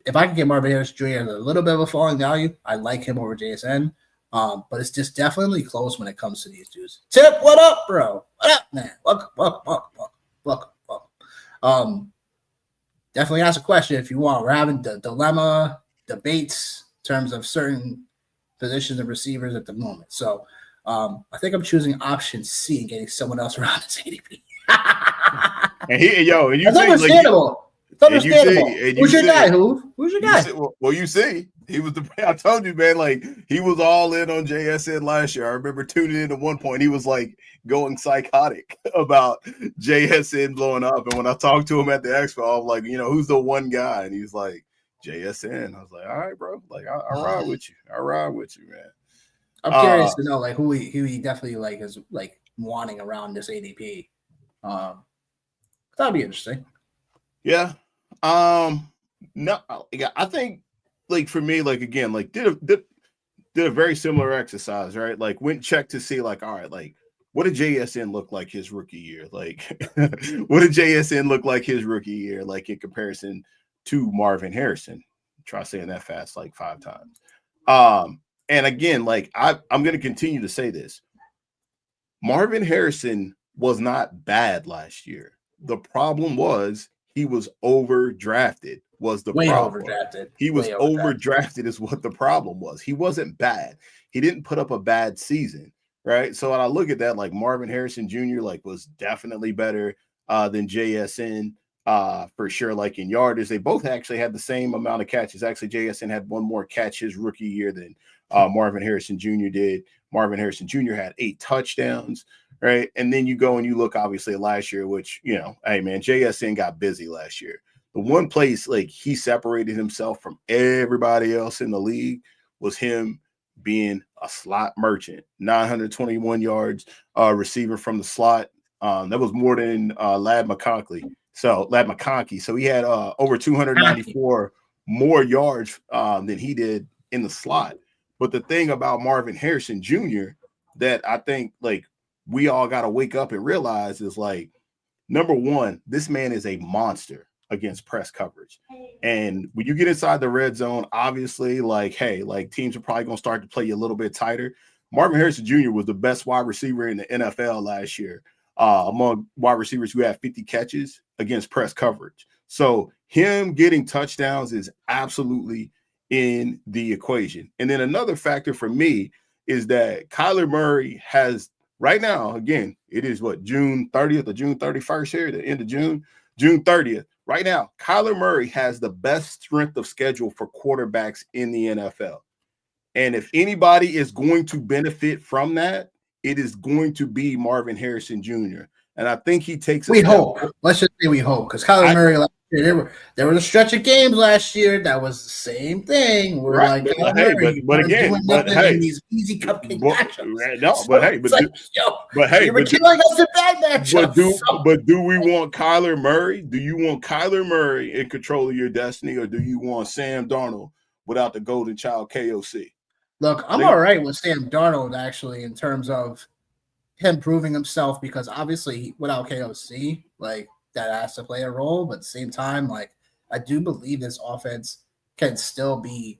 if I can get Marvin Harrison Jr. at a little bit of a falling value, I like him over JSN. But it's just definitely close when it comes to these dudes. Tip, what up, bro? What up, man? Welcome. Definitely ask a question if you want. We're having the dilemma debates in terms of certain positions of receivers at the moment. So I think I'm choosing option C and getting someone else around this ADP. And you That's understandable. It's understandable. Who's your guy? Who's your guy? You see, he was I told you, man, he was all in on JSN last year. I remember tuning in at one point. He was going psychotic about JSN blowing up. And when I talked to him at the Expo, I'm like, who's the one guy? And he's like, JSN. I was like, all right, bro. I ride with you. I ride with you, man. I'm curious to know who he definitely is wanting around this ADP. That'd be interesting. Yeah. No, I think for me, again, did a very similar exercise, right? Went check to see all right, what did JSN look like his rookie year? What did JSN look like his rookie year, in comparison to Marvin Harrison? Try saying that fast 5 times. And again, I'm going to continue to say this. Marvin Harrison was not bad last year. The problem was he was overdrafted. Was the way problem? Overdrafted. He was overdrafted is what the problem was. He wasn't bad. He didn't put up a bad season, right? So when I look at that, Marvin Harrison Jr. was definitely better than JSN for sure. In yardage, they both actually had the same amount of catches. Actually, JSN had one more catch his rookie year than Marvin Harrison Jr. did. Marvin Harrison Jr. had 8 touchdowns. Right. And then you go and you look obviously at last year, which, hey, man, JSN got busy last year. The one place he separated himself from everybody else in the league was him being a slot merchant. 921 yards receiver from the slot. That was more than Ladd McConkey. So he had over 294 more yards than he did in the slot. But the thing about Marvin Harrison Jr. that I think we all got to wake up and realize is number one, this man is a monster against press coverage. And when you get inside the red zone, obviously teams are probably going to start to play you a little bit tighter. Marvin Harrison Jr. was the best wide receiver in the NFL last year among wide receivers who had 50 catches against press coverage. So him getting touchdowns is absolutely in the equation. And then another factor for me is that Kyler Murray has right now, again, it is June 30th or June 31st here, the end of June 30th. Right now, Kyler Murray has the best strength of schedule for quarterbacks in the NFL. And if anybody is going to benefit from that, it is going to be Marvin Harrison Jr. And I think he takes We hope. Let's just say we hope. Because Kyler Murray last year, there was a stretch of games last year that was the same thing. We're right, these easy cupcake matchups. You're killing us in bad matchups. But do we want Kyler Murray? Do you want Kyler Murray in control of your destiny, or do you want Sam Darnold without the golden child KOC. Look, I'm all right with Sam Darnold actually in terms of him proving himself because obviously without KOC, like that has to play a role, but at the same time, like I do believe this offense can still be,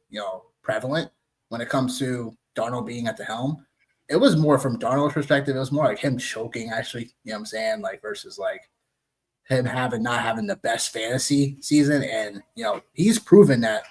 prevalent when it comes to Darnold being at the helm. It was more from Darnold's perspective. It was more like him choking, actually, you know what I'm saying? Like versus like him not having the best fantasy season. And, he's proven that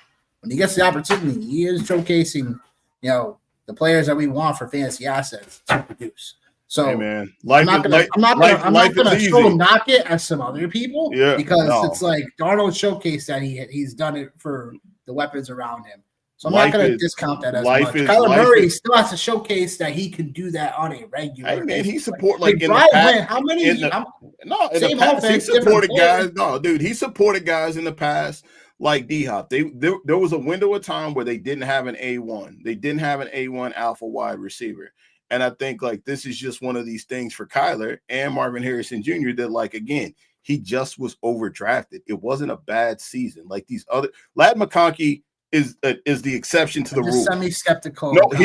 when he gets the opportunity, he is showcasing, the players that we want for fantasy assets to produce. So hey man, I'm not gonna show knock it as some other people because it's like Darnold showcased that he's done it for the weapons around him. So I'm not gonna discount that as much. Kyler Murray still has to showcase that he can do that on a regular. Hey man, he support like in Brian the past. How many? In the past, he supported guys. No, dude, he supported guys in the past. Like D-Hop, there was a window of time where they didn't have an A1. They didn't have an A1 alpha wide receiver. And I think like this is just one of these things for Kyler and Marvin Harrison Jr. that like, again, he just was overdrafted. It wasn't a bad season. Like these other Ladd McConkey is the exception to the rule. Semi-skeptical. Ladd's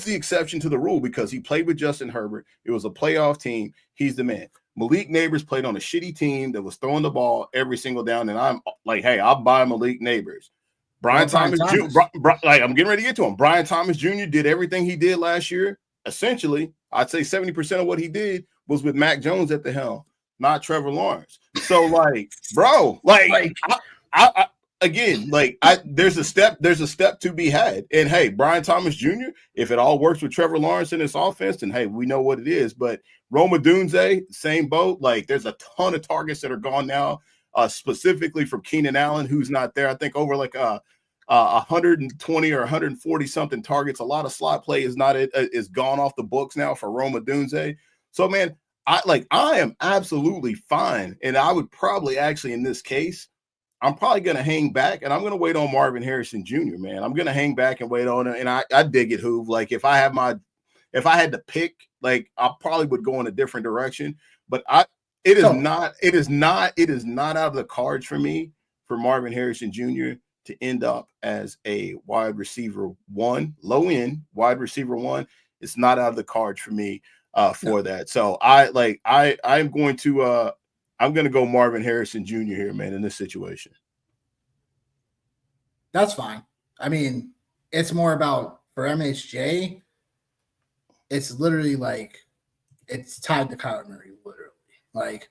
the exception to the rule because he played with Justin Herbert. It was a playoff team. He's the man. Malik Neighbors played on a shitty team that was throwing the ball every single down. And I'm like, hey, I'll buy Malik Neighbors. Brian Thomas. I'm getting ready to get to him. Brian Thomas Jr. did everything he did last year. Essentially, I'd say 70% of what he did was with Mac Jones at the helm, not Trevor Lawrence. So, like, bro, there's a step to be had. And hey, Brian Thomas Jr., if it all works with Trevor Lawrence in this offense, then hey, we know what it is. But Rome Odunze, same boat. Like, there's a ton of targets that are gone now. Specifically from Keenan Allen, who's not there. I think over like 120 or 140 something targets. A lot of slot play is gone off the books now for Rome Odunze. So man, I am absolutely fine, and I would probably actually in this case, I'm probably going to hang back and I'm going to wait on Marvin Harrison Jr. Man, I'm going to hang back and wait on him. And I dig it, Hoove. Like if I had to pick, like I probably would go in a different direction, but It is not out of the cards for me for Marvin Harrison Jr. to end up as a wide receiver one, low end wide receiver one. It's not out of the cards for me for that. So I'm going to go Marvin Harrison Jr. here, man, in this situation. That's fine. I mean, it's more about for MHJ, it's literally like it's tied to Kyler Murray, literally. Like,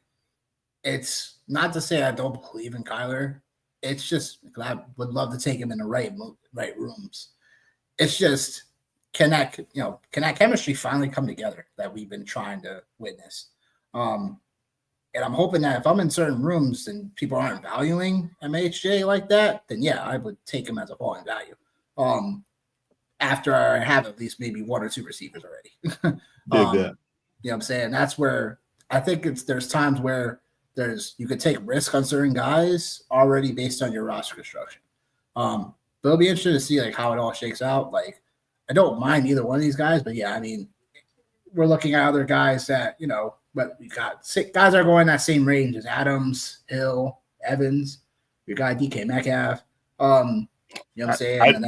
it's not to say I don't believe in Kyler. It's just I would love to take him in the right rooms. It's just can that chemistry finally come together that we've been trying to witness? And I'm hoping that if I'm in certain rooms and people aren't valuing MHJ like that, then yeah, I would take him as a falling value. After I have at least maybe one or two receivers already. Dig that. You know what I'm saying? That's where I think there's times where you could take risk on certain guys already based on your roster construction. But it'll be interesting to see like how it all shakes out. Like I don't mind either one of these guys, but yeah, I mean, we're looking at other guys that, but we got guys that are going that same range as Adams, Hill, Evans, your guy DK Metcalf. You know what I'm saying?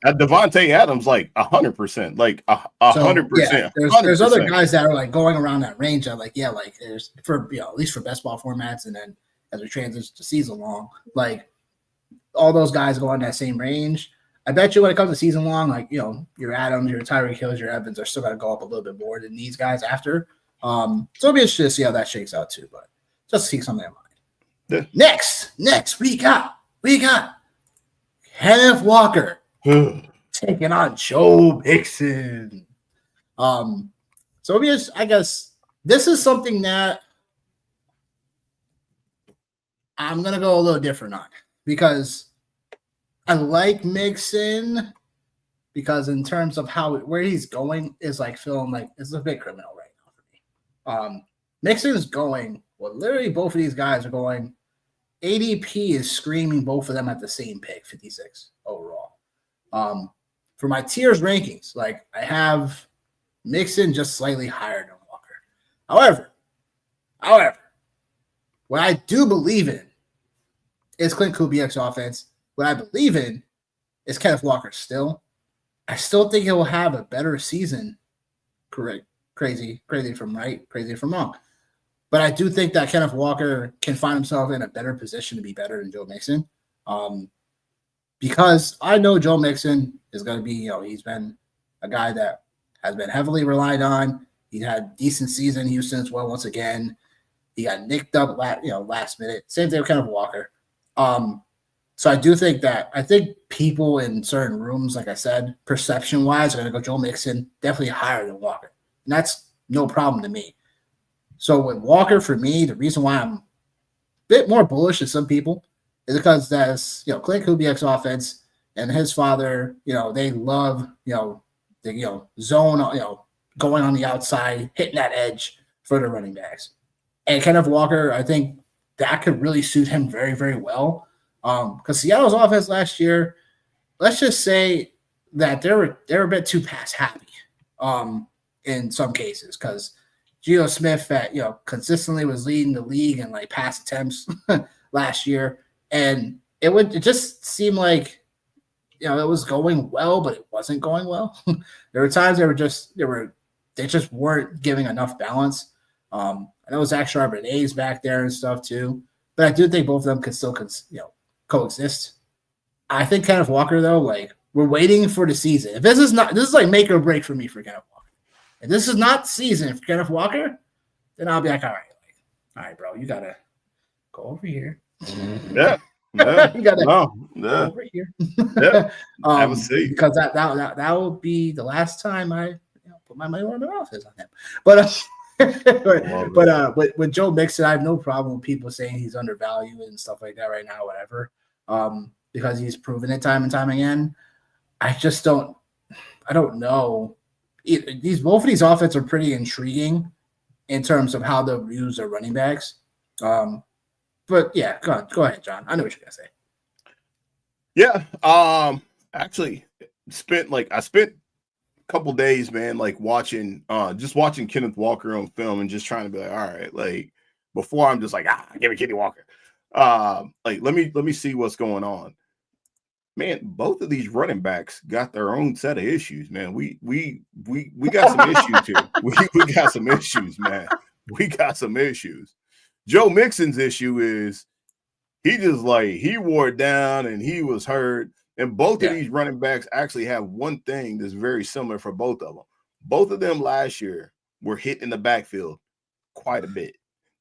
Devontae Adams, like 100%, like 100%. There's other guys that are like going around that range. That there's for at least for best ball formats, and then as we transition to season long, like all those guys go on that same range. I bet you when it comes to season long, like your Adams, your Tyreek Hills, your Evans are still going to go up a little bit more than these guys after. So it'll be interesting to see how that shakes out too. But just to keep something in mind. Yeah. Next we got Kenneth Walker taking on Joe Mixon. So I guess this is something that I'm gonna go a little different on because I like Mixon because in terms of where he's going is like feeling like it's a bit criminal right now for me. Mixon is going literally both of these guys are going. ADP is screaming both of them at the same pick, 56 overall. For my tiers rankings, like I have Mixon just slightly higher than Walker. However, what I do believe in is Clint Kubiak's offense. What I believe in is Kenneth Walker still. I still think he'll have a better season. Correct. Crazy if I'm right, crazy if I'm wrong. But I do think that Kenneth Walker can find himself in a better position to be better than Joe Mixon. Because I know Joe Mixon is going to be, he's been a guy that has been heavily relied on. He had a decent season in Houston as well. Once again, he got nicked up last minute. Same thing with Kenneth Walker. So I do think I think people in certain rooms, like I said, perception-wise, are going to go Joe Mixon definitely higher than Walker. And that's no problem to me. So with Walker, for me, the reason why I'm a bit more bullish than some people is because that's, Clint Kubiak's offense and his father, they love, the, zone, going on the outside, hitting that edge for the running backs. And Kenneth Walker, I think that could really suit him very, very well. Because Seattle's offense last year, let's just say that they're a bit too pass happy in some cases, because Geno Smith consistently was leading the league in like pass attempts last year, and it just seemed like it was going well, but it wasn't going well. There were times they just weren't giving enough balance. I know Zach Charbonnet's back there and stuff too, but I do think both of them could still coexist. I think Kenneth Walker, though, we're waiting for the season. If this is like make or break for me for Kenneth Walker. If this is not season for Kenneth Walker, then I'll be like, all right, bro, you gotta go over here. Yeah. You gotta go over here. Yeah. Have a seat. Because that will be the last time I put my money where my mouth is on him. But but with Joe Mixon, I have no problem with people saying he's undervalued and stuff like that right now, whatever. Because he's proven it time and time again. I don't know. Both of these offenses are pretty intriguing in terms of how they'll use their running backs. But yeah, go ahead, John. I know what you're gonna say. Yeah. Actually I spent a couple days, man, watching Kenneth Walker on film and just trying to be like, all right, before I'm just like, give me Kenny Walker. Let me see what's going on. Man, both of these running backs got their own set of issues, man. We got some issues here. We got some issues, man. We got some issues. Joe Mixon's issue is he wore it down and he was hurt. And both of these running backs actually have one thing that's very similar for both of them. Both of them last year were hit in the backfield quite a bit.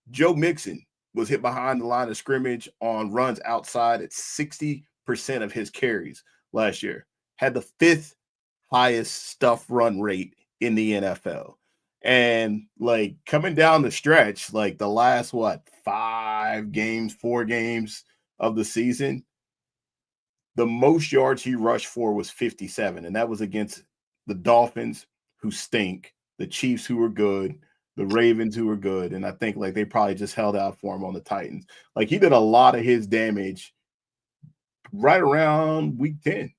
Joe Mixon was hit behind the line of scrimmage on runs outside at 60% of his carries last year. Had the 5th highest stuff run rate in the NFL. And coming down the stretch, the last 4 games of the season, the most yards he rushed for was 57, and that was against the Dolphins, who stink, the Chiefs, who were good, the Ravens, who were good, and I think they probably just held out for him on the Titans. He did a lot of his damage right around week 10,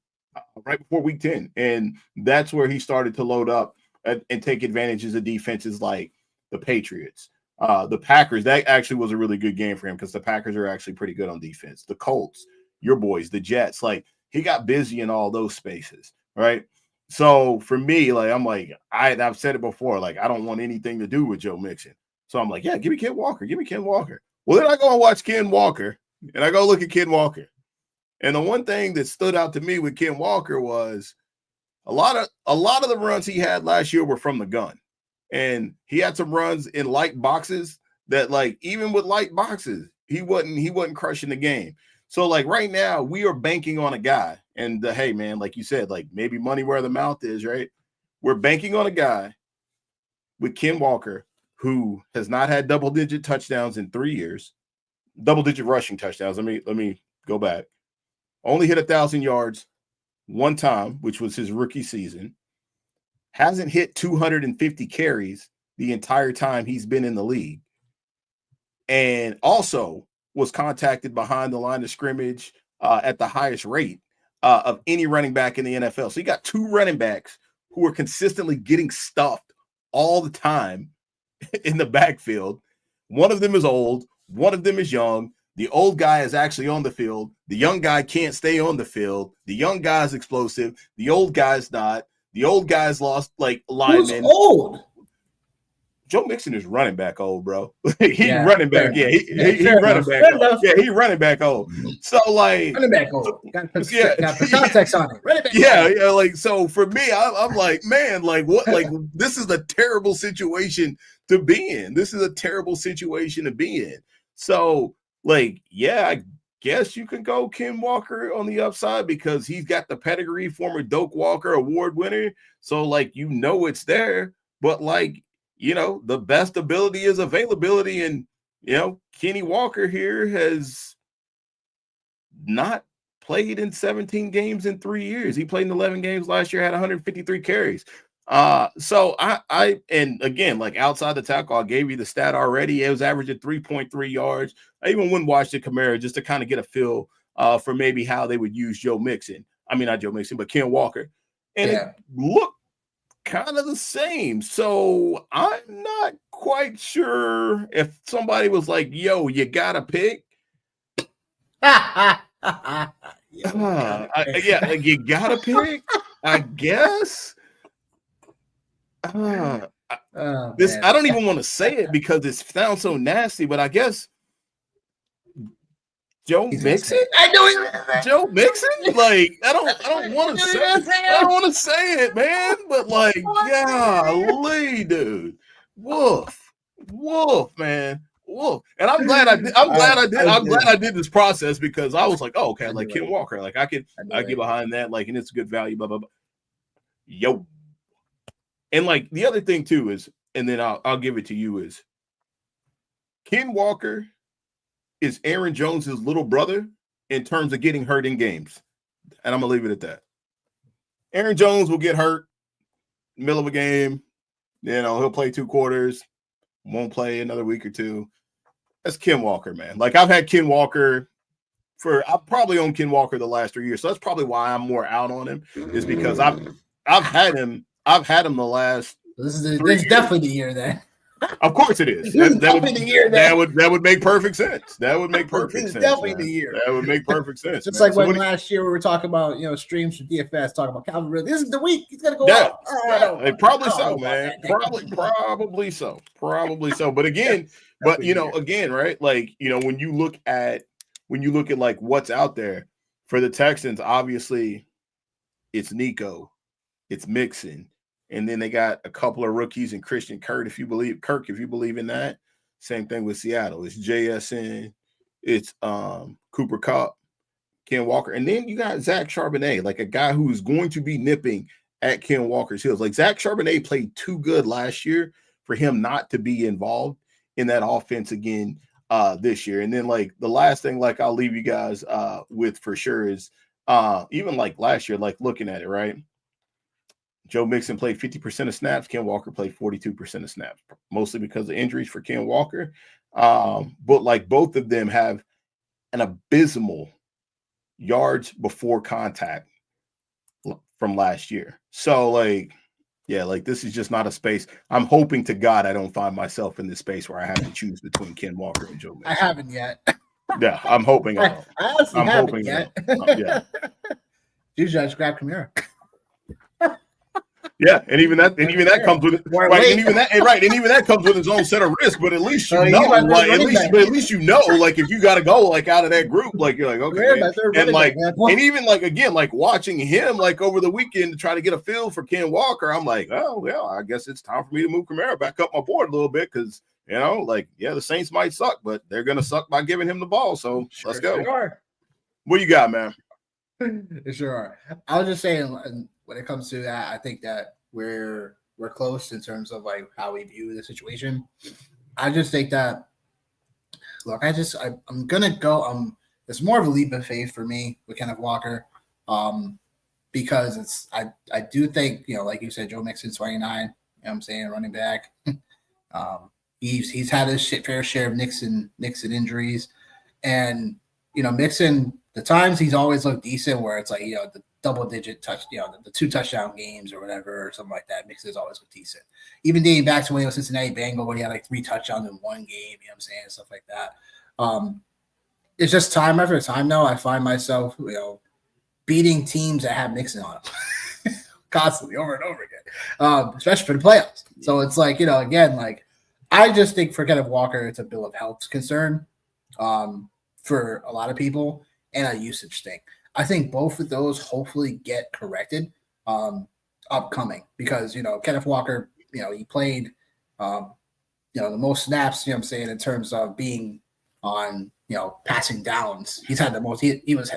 right before week 10, and that's where he started to load up and take advantages of defenses like the Patriots. The Packers, that actually was a really good game for him because the Packers are actually pretty good on defense. The Colts, your boys, the Jets, he got busy in all those spaces, right? So for me, I've said it before, I don't want anything to do with Joe Mixon. So I'm give me Ken Walker. Well, then I go and watch Ken Walker, and I go look at Ken Walker. And the one thing that stood out to me with Ken Walker was a lot of the runs he had last year were from the gun. And he had some runs in light boxes that even with light boxes, he wasn't crushing the game. So right now we are banking on a guy, and hey man, like you said, maybe money where the mouth is, right? We're banking on a guy with Ken Walker who has not had double-digit touchdowns in 3 years, double-digit rushing touchdowns. Let me go back. Only hit 1,000 yards one time, which was his rookie season. Hasn't hit 250 carries the entire time he's been in the league. And also was contacted behind the line of scrimmage at the highest rate of any running back in the NFL. So you got 2 running backs who are consistently getting stuffed all the time in the backfield. One of them is old. One of them is young. The old guy is actually on the field. The young guy can't stay on the field. The young guy's explosive. The old guy's not. The old guy's lost like linemen. Who's old? Joe Mixon is running back old, bro. He's running back. Yeah, he running back old. Yeah, he running back old. So like running back old. Got put context on it. Running back old. Yeah. Like so for me, I'm like, man, like what? Like this is a terrible situation to be in. This is a terrible situation to be in. So like, yeah, I guess you can go Ken Walker on the upside because he's got the pedigree, former Doak Walker award winner. So like, it's there, but like. The best ability is availability. And, Kenny Walker here has not played in 17 games in 3 years. He played in 11 games last year, had 153 carries. So and again, like outside the tackle, I gave you the stat already. It was averaging 3.3 yards. I even went and watched the Kamara just to kind of get a feel for maybe how they would use Joe Mixon. I mean, not Joe Mixon, but Ken Walker. And it looked kind of the same. So I'm not quite sure if somebody was like, yo, you got to pick. Like you got to pick, I guess. I don't even want to say it because it sounds so nasty, but I guess Joe Mixon? I know Joe Mixon? Like, I don't want to say it. I don't want to say it, man. But like, golly, dude. Woof, man. Woof. And I'm glad I did this process because I was like, oh, okay, like Ken Walker. Like I get behind that, like, and it's good value, blah, blah, blah. Yo. And like the other thing too is, and then I'll give it to you, is Ken Walker is Aaron Jones's little brother in terms of getting hurt in games. And I'm going to leave it at that. Aaron Jones will get hurt middle of a game. He'll play 2 quarters, won't play another week or two. That's Ken Walker, man. Like I've had Ken Walker I've probably owned Ken Walker the last 3 years. So that's probably why I'm more out on him, is because I've had him the last. This is definitely the year then. Of course it is. That would make perfect sense. That would make perfect sense. Definitely the year. That would make perfect sense. Just like when last year we were talking about streams for DFS, talking about Calvin Ridley. This is the week he's gonna go out. Probably so, man. Probably so. But again, again, right? Like when you look at like what's out there for the Texans, obviously it's Nico, it's Mixon. And then they got a couple of rookies and Christian Kirk, if you believe in that. Same thing with Seattle. It's JSN, it's Cooper Kupp, Ken Walker. And then you got Zach Charbonnet, like a guy who is going to be nipping at Ken Walker's heels. Like Zach Charbonnet played too good last year for him not to be involved in that offense again this year. And then like the last thing, like I'll leave you guys with for sure is even like last year, like looking at it, right? Joe Mixon played 50% of snaps. Ken Walker played 42% of snaps, mostly because of injuries for Ken Walker. But like both of them have an abysmal yards before contact from last year. So like, like this is just not a space. I'm hoping to God I don't find myself in this space where I have to choose between Ken Walker and Joe Mixon. I haven't yet. Yeah, I'm hoping I don't. I honestly haven't yet. Yeah. Usually I just grab Kamara. Yeah, and even that comes with it, right? And even that comes with its own set of risk. But at least at least like if you got to go like out of that group, like you're like okay, and like and even like again like watching him like over the weekend to try to get a feel for Ken Walker, I'm like, oh well, I guess it's time for me to move Kamara back up my board a little bit because the Saints might suck, but they're gonna suck by giving him the ball. So let's go. Sure. What you got, man? Sure are. I was just saying. When it comes to that, I think that we're close in terms of like how we view the situation. I just think that I'm gonna go. It's more of a leap of faith for me with Kenneth Walker, because I do think like you said, Joe Mixon's 29. You know what I'm saying, running back. He's had his fair share of Nixon injuries, and Mixon, the times he's always looked decent where it's like the double-digit touch, the 2 touchdown games or whatever, or something like that. Mixon's always looked decent. Even dating back to when he was Cincinnati Bengal, where he had like 3 touchdowns in one game, you know what I'm saying, stuff like that. it's just time after time now. I find myself, beating teams that have Mixon on them constantly over and over again, especially for the playoffs. So it's like, again, like I just think for Kenneth Walker, it's a bill of health concern for a lot of people and a usage thing. I think both of those hopefully get corrected upcoming because, Kenneth Walker, he played, the most snaps, what I'm saying, in terms of being on, passing downs. He's had the most, he was,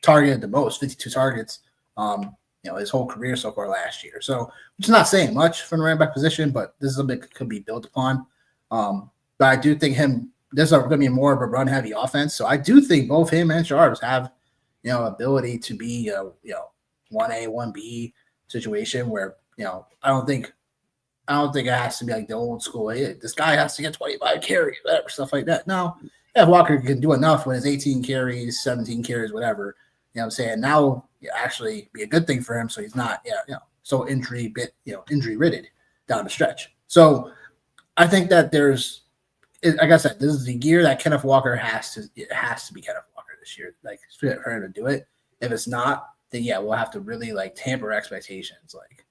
targeted the most, 52 targets, his whole career so far last year. So, which is not saying much from the running back position, but this is something that could be built upon. But I do think this is going to be more of a run heavy offense. So I do think both him and Jarvis have, ability to be, 1A, 1B situation where, I don't think it has to be like the old school. Hey, this guy has to get 25 carries, whatever, stuff like that. No, Walker can do enough when it's 18 carries, 17 carries, whatever. You know what I'm saying? Now actually be a good thing for him so he's not, so injury ridden down the stretch. So I think that like I said, this is the year that Kenneth Walker has to be Kenneth Walker this year. Like for him to do it. If it's not, then we'll have to really like tamper expectations, like,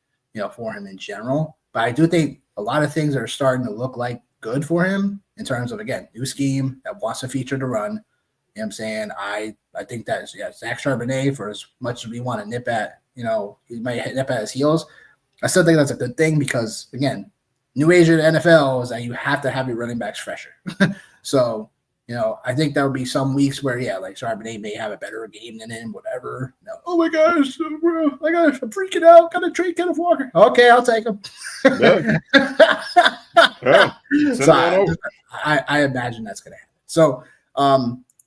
for him in general. But I do think a lot of things are starting to look like good for him in terms of, again, new scheme that wants to feature the run. You know what I'm saying? I think that Zach Charbonnet, for as much as we want to nip at, he might nip at his heels. I still think that's a good thing because, again, new age of the NFL is that you have to have your running backs fresher. So, I think there will be some weeks where, like Charbonnet may have a better game than him, whatever. Oh my gosh, I'm freaking out. Got to trade Kenneth Walker. Okay, I'll take him. Yeah. So I imagine that's going to happen. So,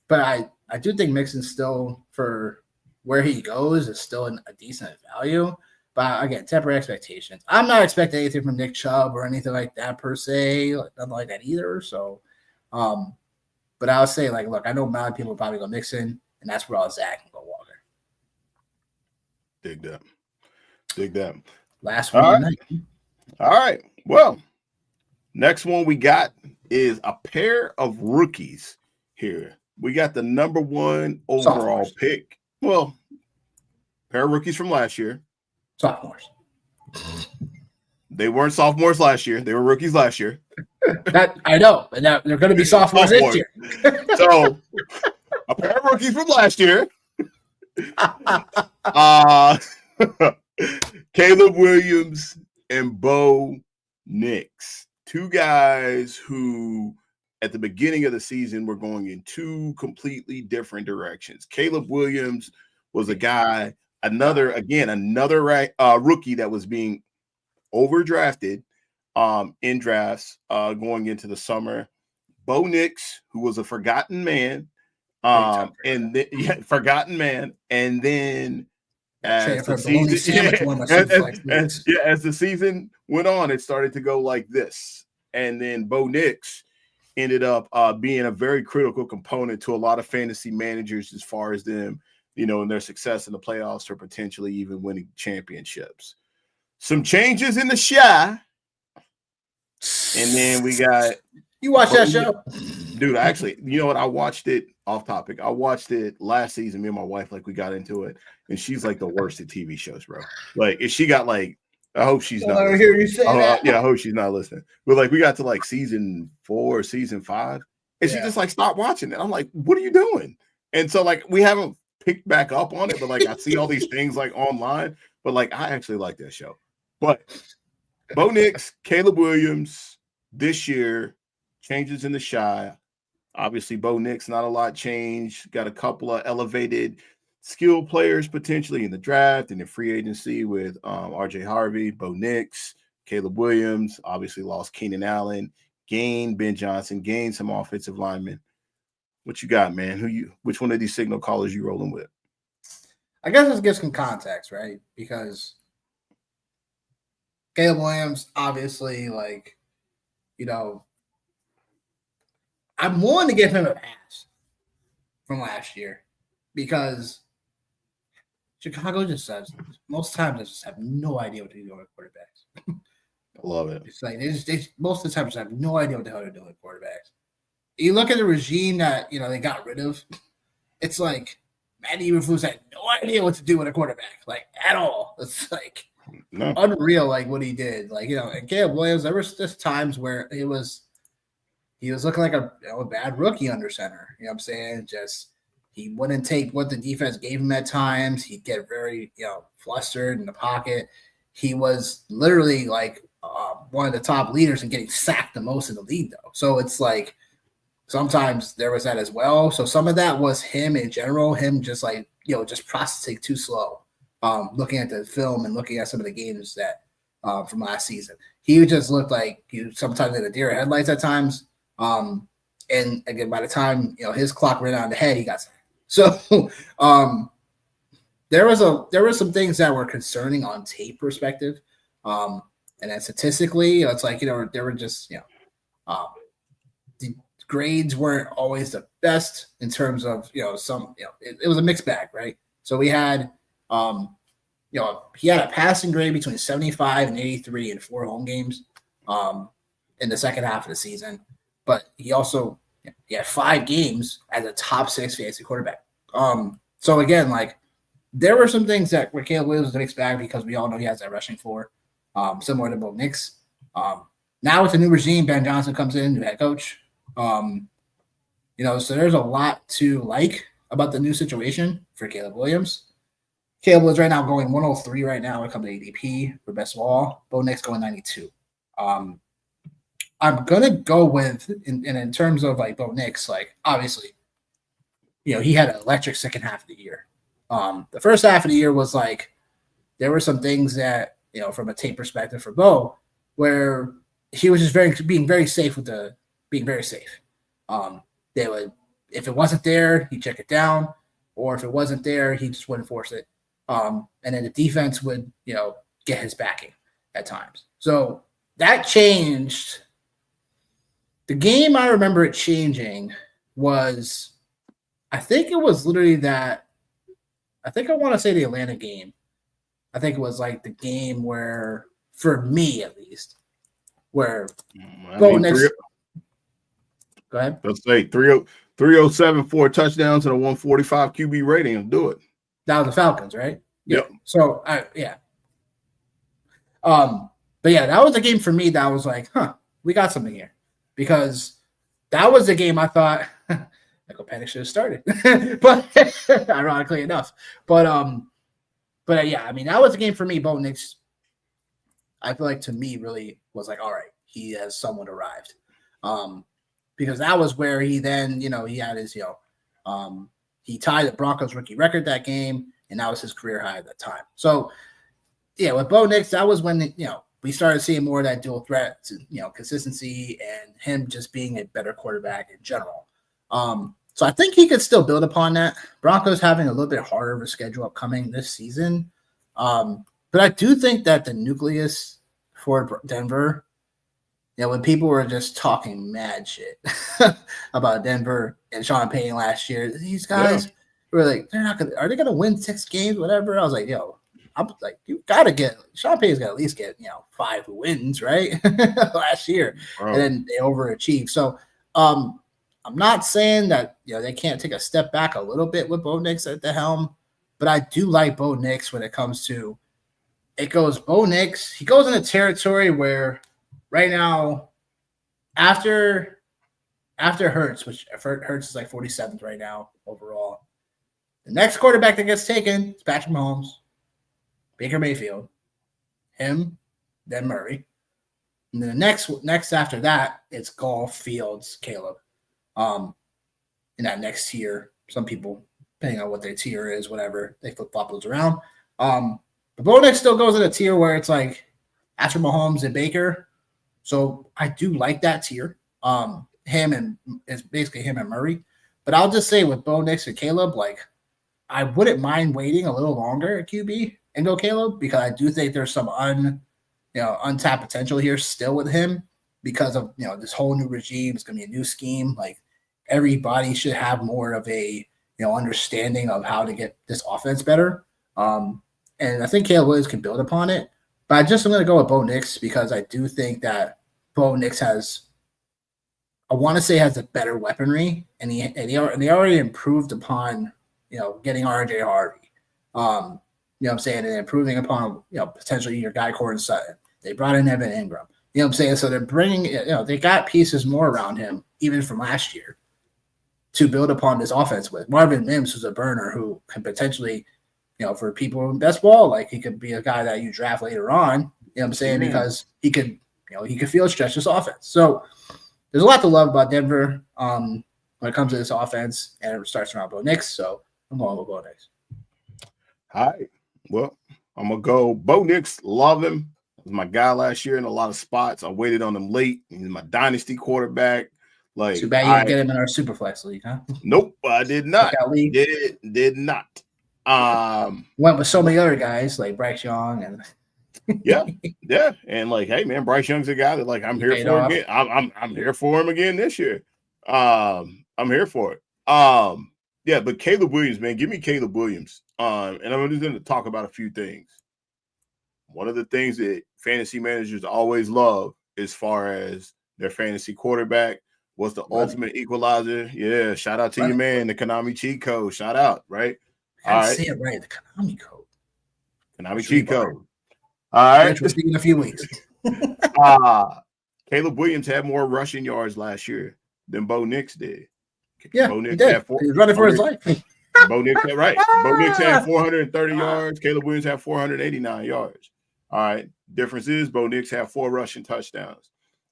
but I do think Mixon still, for where he goes, is still a decent value. But again, temper expectations. I'm not expecting anything from Nick Chubb or anything like that per se, nothing like that either. So, but I would say, like, look, I know a lot of people probably go Mixon, and that's where I'll Zach and go Walker. Dig that. Last one. All right. Well, next one we got is a pair of rookies here. We got the number 1 overall pick. Well, pair of rookies from last year. Sophomores. They weren't sophomores last year. They were rookies last year. That I know, but now they're going to be sophomores this year. So, a pair of rookies from last year. Caleb Williams and Bo Nix. 2 guys who, at the beginning of the season, were going in 2 completely different directions. Caleb Williams was a guy, another rookie that was being overdrafted in drafts going into the summer. Bo Nix, who was a forgotten man, forgotten man, and then as the season went on, it started to go like this, and then Bo Nix ended up being a very critical component to a lot of fantasy managers as far as them, in their success in the playoffs or potentially even winning championships. Some changes in the Shy. And then we got... You watch that show? Dude, actually, you know what? I watched it off topic. I watched it last season. Me and my wife, we got into it. And she's like the worst at TV shows, bro. Like, if she got I hope she's not listening. Hear you say that. Yeah, I hope she's not listening. But we got to season 4, season 5. And she just stopped watching it. I'm like, what are you doing? And so we haven't picked back up on it, but I see all these things online. But I actually like that show. But Bo Nix, Caleb Williams this year, changes in the Shy. Obviously, Bo Nix, not a lot changed. Got a couple of elevated skill players potentially in the draft and in free agency with RJ Harvey, Bo Nix, Caleb Williams. Obviously, lost Keenan Allen, gained Ben Johnson, gained some offensive linemen. What you got, man? Which one of these signal callers you rolling with? I guess let's give some context, right? Because Caleb Williams, obviously, I'm willing to give him a pass from last year because Chicago just says most times they just have no idea what to do with quarterbacks. I love it. It's they most of the time just have no idea what the hell they're doing with quarterbacks. you look at the regime that they got rid of. It's like Matt Eberflus had no idea what to do with a quarterback, like at all. It's like unreal, like what he did. Like and Caleb Williams, there was just times where he was looking like a bad rookie under center. You know what I'm saying? Just he wouldn't take what the defense gave him at times. He'd get very flustered in the pocket. He was literally like one of the top leaders and getting sacked the most in the league, though. So it's like sometimes there was that as well. So some of that was him in general, him just like, just processing too slow, looking at the film and looking at some of the games that from last season. He just looked like he sometimes in a deer headlights at times. And again, by the time, his clock ran out of the head, he got sacked. So there were some things that were concerning on tape perspective. And then statistically, it's like, there were just, the grades weren't always the best in terms of, it was a mixed bag, right? So we had, he had a passing grade between 75 and 83 in 4 home games in the second half of the season. But he also he had 5 games as a top 6 fantasy quarterback. So again, like there were some things that where Caleb Williams was a mixed bag because we all know he has that rushing floor, similar to Bo Nix. Now with the new regime, Ben Johnson comes in, new head coach. So there's a lot to like about the new situation for Caleb Williams. Caleb was right now going 103 right now when it comes to ADP for best of all. Bo Nix going 92. I'm gonna go with in terms of like Bo Nix, like obviously, he had an electric second half of the year. The first half of the year was like there were some things that from a tape perspective for Bo where he was just being very safe with being very safe. They would, if it wasn't there, he'd check it down, or if it wasn't there, he just wouldn't force it. And then the defense would get his backing at times. So that changed. The game I remember it changing was, I think it was literally that, I think I want to say the Atlanta game. I think it was like the game where, for me at least, where Bo Nix. Go ahead. Let's say 307, 4 touchdowns and a 145 QB rating and do it. That was the Falcons, right? Yep. So, yeah. But yeah, that was a game for me that I was like, we got something here. Because that was the game I thought Michael Penix should have started. But ironically enough. But yeah, I mean, that was a game for me. Bo Nix, I feel like to me really was like, all right, he has somewhat arrived. Because that was where he then, he had his, he tied the Broncos rookie record that game, and that was his career high at that time. So, yeah, with Bo Nix, that was when, we started seeing more of that dual threat, consistency, and him just being a better quarterback in general. So I think he could still build upon that. Broncos having a little bit harder of a schedule upcoming this season. But I do think that the nucleus for Denver, when people were just talking mad shit about Denver and Sean Payton last year, these guys were like, are they going to win 6 games, whatever? I was like, I'm like, you got to get – Sean Payton's got to at least get, 5 wins, right, last year. Bro. And then they overachieved. So I'm not saying that, they can't take a step back a little bit with Bo Nix at the helm, but I do like Bo Nix when it comes to – it goes Bo Nix. He goes in a territory where right now, after Hurts, which Hurts is like 47th right now overall, the next quarterback that gets taken is Patrick Mahomes, Baker Mayfield, him, then Murray. And then the next after that, it's Goff, Fields, Caleb. In that next tier, some people, depending on what their tier is, whatever, they flip-flop those around. But Bo Nix still goes in a tier where it's like after Mahomes and Baker. So I do like that tier. It's basically him and Murray. But I'll just say with Bo Nix and Caleb, like I wouldn't mind waiting a little longer at QB and go Caleb, because I do think there's some untapped potential here still with him because of this whole new regime. It's gonna be a new scheme. Like everybody should have more of a understanding of how to get this offense better. And I think Caleb Williams can build upon it. But I'm going to go with Bo Nix because I do think that Bo Nix has I want to say has a better weaponry, and they already improved upon getting RJ Harvey. What I'm saying, and improving upon potentially your guy Courtland Sutton. They brought in Evan Ingram. You know what I'm saying? So they're bringing they got pieces more around him even from last year to build upon this offense with. Marvin Mims, who's a burner who can potentially, for people in best ball, like he could be a guy that you draft later on. You know what I'm saying? Because he could field stretch this offense. So there's a lot to love about Denver when it comes to this offense, and it starts around Bo Nix. So I'm going with Bo Nix. All right. Well, I'm going to go Bo Nix. Love him. He was my guy last year in a lot of spots. I waited on him late. He's my dynasty quarterback. Like, too bad you didn't get him in our Superflex league, huh? Nope, I did not. Did not. Went with so many other guys like Bryce Young and yeah, and like, hey man, Bryce Young's a guy that like I'm here for again. I'm here for him again this year. I'm here for it. Yeah, but Caleb Williams, man, give me Caleb Williams. And I'm just going to talk about a few things. One of the things that fantasy managers always love as far as their fantasy quarterback was the ultimate equalizer. Yeah, shout out to your man, the Konami cheat code. Shout out, right? I see it right, the Konami code. Konami cheat code. All right. We'll see in a few weeks. Caleb Williams had more rushing yards last year than Bo Nix did. Yeah, Bo Nix he did. He was running for his life. Bo Nix had, right. Bo Nix had 430 yards. Caleb Williams had 489 yards. All right. Difference is Bo Nix had 4 rushing touchdowns.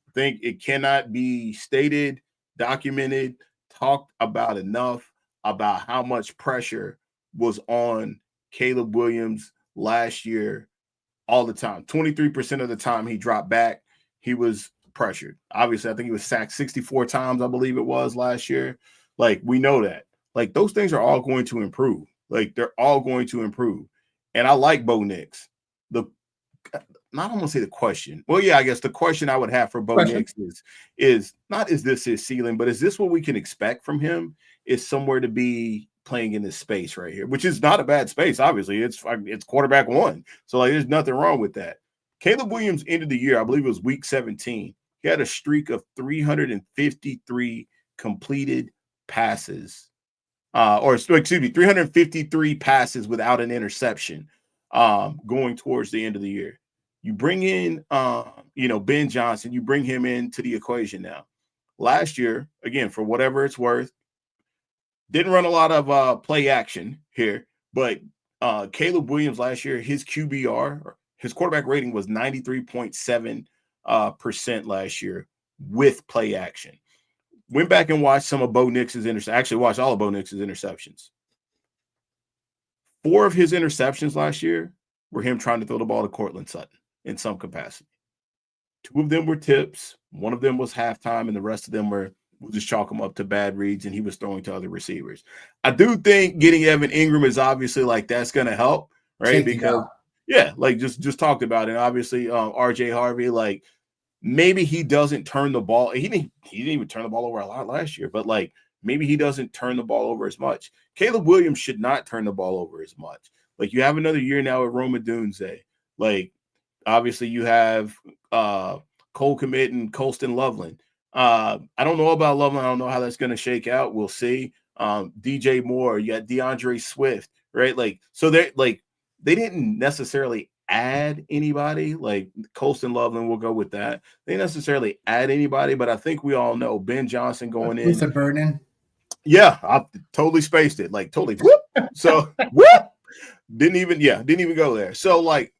I think it cannot be stated, documented, talked about enough about how much pressure was on Caleb Williams last year all the time. 23% of the time he dropped back, he was pressured. Obviously, I think he was sacked 64 times, I believe it was last year. Like, we know that. Like, those things are all going to improve. Like, they're all going to improve. And I like Bo Nix. I don't want to say the question. Well, yeah, I guess the question I would have for Bo Nix is not, is this his ceiling, but is this what we can expect from him? Is somewhere to be playing in this space right here, which is not a bad space. Obviously, it's quarterback 1. So like, there's nothing wrong with that. Caleb Williams ended the year, I believe it was week 17. He had a streak of 353 completed passes. 353 passes without an interception going towards the end of the year. You bring in, Ben Johnson, you bring him into the equation now. Last year, again, for whatever it's worth, didn't run a lot of play action here, but Caleb Williams last year, his QBR, his quarterback rating was 93.7% last year with play action. Went back and watched some of Bo Nix's interceptions. Actually, watched all of Bo Nix's interceptions. 4 of his interceptions last year were him trying to throw the ball to Courtland Sutton in some capacity. 2 of them were tips. 1 of them was halftime, and the rest of them we'll just chalk them up to bad reads, and he was throwing to other receivers. I do think getting Evan Ingram is obviously like that's going to help, right? Because like just talked about it. Obviously, RJ Harvey, like maybe he doesn't turn the ball. He didn't even turn the ball over a lot last year, but like maybe he doesn't turn the ball over as much. Caleb Williams should not turn the ball over as much. Like you have another year now at Rome Odunze. Like obviously you have Cole Kmet and Colston Loveland. I don't know about Loveland. I don't know how that's going to shake out. We'll see. DJ Moore, you got DeAndre Swift, right? Like, so they didn't necessarily add anybody. Like Colston Loveland, we'll go with that. They didn't necessarily add anybody, but I think we all know Ben Johnson going in. Luther Burden. Yeah, I totally spaced it. Like totally. Whoop. So whoop. Didn't even go there. So like,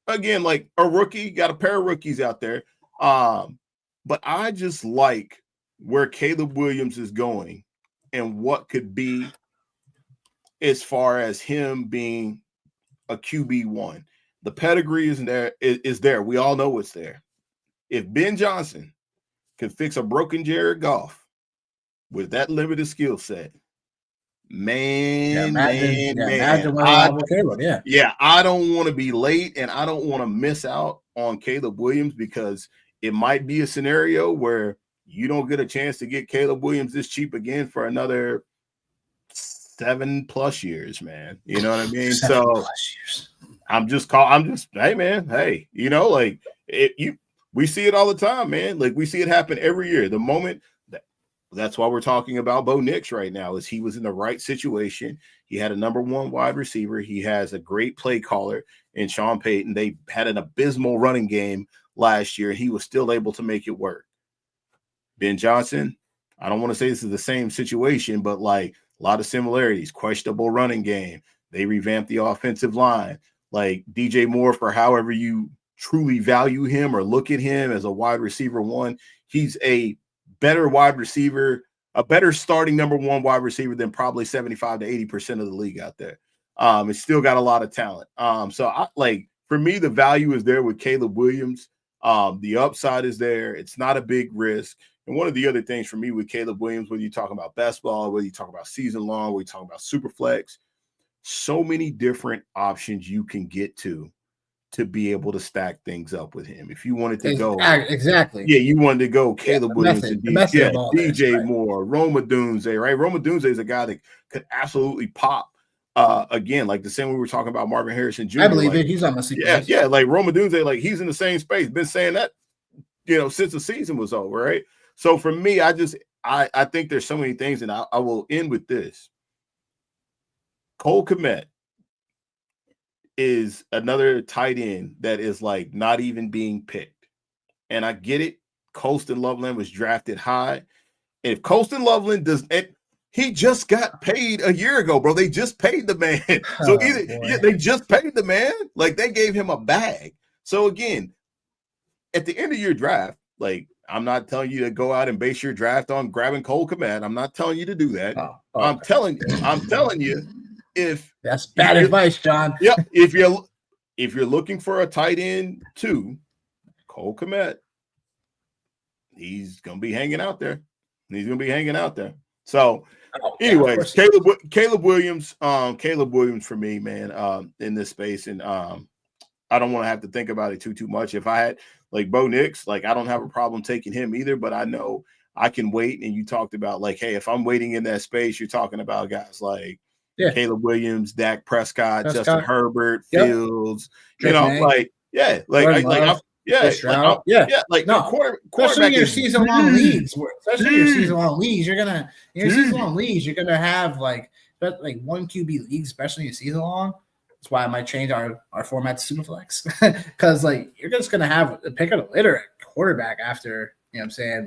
again, like a rookie, got a pair of rookies out there. But I just like where Caleb Williams is going and what could be as far as him being a QB1. The pedigree is there. We all know it's there. If Ben Johnson can fix a broken Jared Goff with that limited skill set, man. I don't want to be late and I don't want to miss out on Caleb Williams because it might be a scenario where you don't get a chance to get Caleb Williams this cheap again for another 7+ years, man. You know what I mean? So hey man, hey, we see it all the time, man. Like we see it happen every year. The moment That's why we're talking about Bo Nix right now, is he was in the right situation. He had a number one wide receiver. He has a great play caller in Sean Payton. They had an abysmal running game last year. He was still able to make it work. Ben Johnson, I don't want to say this is the same situation, but like a lot of similarities. Questionable running game. They revamped the offensive line. Like DJ Moore, for however you truly value him or look at him as a wide receiver one, he's a better wide receiver, a better starting number one wide receiver than probably 75 to 80% of the league out there. It's still got a lot of talent. So I like, for me, the value is there with Caleb Williams. The upside is there. It's not a big risk. And one of the other things for me with Caleb Williams, whether you talk about best ball, whether you talk about season long, whether you talk about super flex, so many different options you can get to be able to stack things up with him. If you wanted to go exactly, you wanted to go Caleb Williams and DJ right. Moore, Rome Odunze, right? Rome Odunze is a guy that could absolutely pop. Again, like the same we were talking about Marvin Harrison Jr. I believe like, it. He's on my seat. Yeah, like Rome Odunze, like he's in the same space. Been saying that, since the season was over, right? So for me, I think there's so many things, and I will end with this. Cole Kmet is another tight end that is like not even being picked. And I get it. Colston Loveland was drafted high. If Colston Loveland he just got paid a year ago, bro. They just paid the man. So they just paid the man. Like they gave him a bag. So again, at the end of your draft, like I'm not telling you to go out and base your draft on grabbing Cole Kmet. I'm not telling you to do that. I'm telling you. If that's bad advice, John. Yeah, if you're looking for a tight end too, Cole Kmet, he's gonna be hanging out there. So, anyways, Caleb Williams for me, man, in this space, and I don't want to have to think about it too much. If I had like Bo Nix, like I don't have a problem taking him either, but I know I can wait. And you talked about like, hey, if I'm waiting in that space, you're talking about guys like. Yeah. Caleb Williams, Dak Prescott, Justin Herbert, Fields, quarterback. Especially your season-long leagues. You're gonna have like one QB league, especially in season-long. That's why I might change our format to Superflex, because like you're just gonna have a pick of the litter at quarterback after after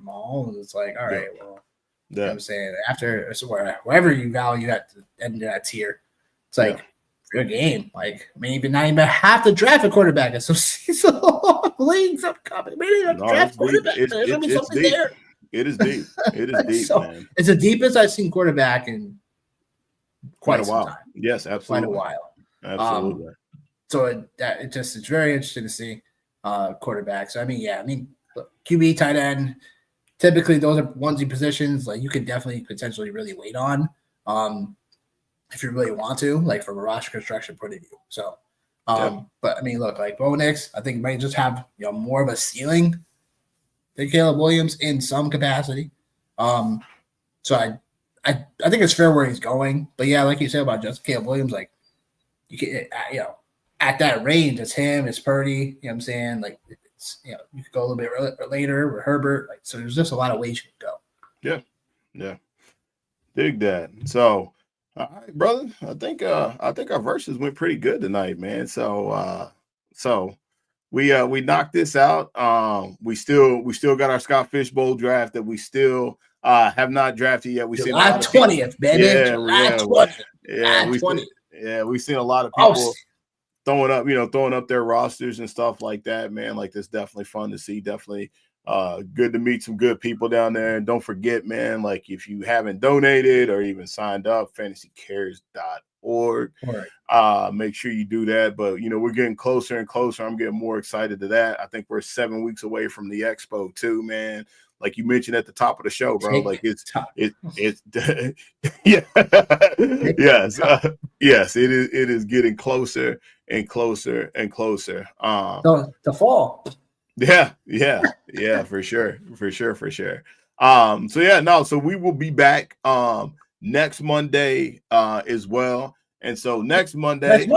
Mahomes. It's like, all right, well. You know what I'm saying? After wherever you value at the end of that tier, it's like your game. Like maybe not even have to draft a quarterback. It's so seasonal leagues upcoming. Maybe not draft quarterback. There's gonna be something there. It is deep. It is deep, so, man. It's the deepest I've seen quarterback in quite a while. Time. Yes, absolutely. Quite a while. Absolutely. So it's very interesting to see quarterbacks. So, look, QB, tight end. Typically, those are onesie positions like you could definitely potentially really wait on if you really want to, like from a roster construction point of view. So, but look, like Bo Nix, I think might just have more of a ceiling than Caleb Williams in some capacity. So I think it's fair where he's going. But yeah, like you said about just Caleb Williams, like you can at that range, it's him, it's Purdy. You know what I'm saying? Like. You could go a little bit later with Herbert. Like, so there's just a lot of ways you can go. Yeah. Dig that. So, all right, brother. I think our verses went pretty good tonight, man. So we knocked this out. We still got our Scott Fishbowl draft that we still have not drafted yet. We July 20th, baby. July 20th. We've seen a lot of people. Throwing up their rosters and stuff like that, man. Like, that's definitely fun to see. Definitely good to meet some good people down there. And don't forget, man, like if you haven't donated or even signed up, fantasycares.org. Right. Make sure you do that. But, we're getting closer and closer. I'm getting more excited to that. I think we're 7 weeks away from the expo too, man. Like you mentioned at the top of the show, bro. Like it's yeah. Yes, it is getting closer and closer and closer. The fall. Yeah, for sure. So we will be back next Monday as well. And so next Monday.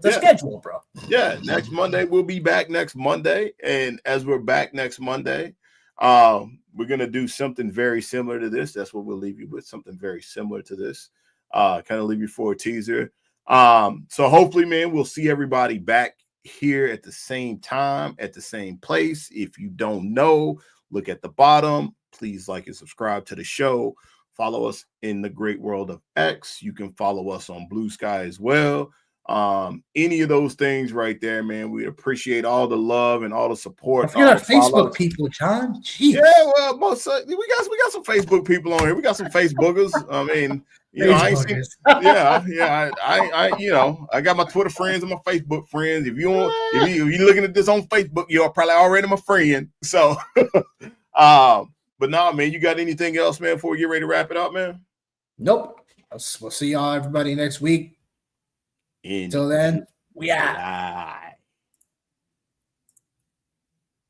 That's schedule, bro. Yeah, next Monday we'll be back next Monday. And as we're back next Monday, we're gonna do something very similar to this. That's what we'll leave you with, something very similar to this. Kind of leave you for a teaser. So hopefully, man, we'll see everybody back here at the same time, at the same place. If you don't know, look at the bottom. Please like and subscribe to the show. Follow us in the great world of X. You can follow us on Blue Sky as well. Any of those things right there, man. We appreciate all the love and all the support. If you're not Facebook people, John. Jeez. Yeah, well, we got some Facebook people on here. We got some Facebookers. I mean, you know, I ain't seen, I got my Twitter friends and my Facebook friends. If you're looking at this on Facebook, you're probably already my friend. So, but nah, man, you got anything else, man, before we get ready to wrap it up, man? Nope. We'll see y'all, everybody, next week. Until then, we out.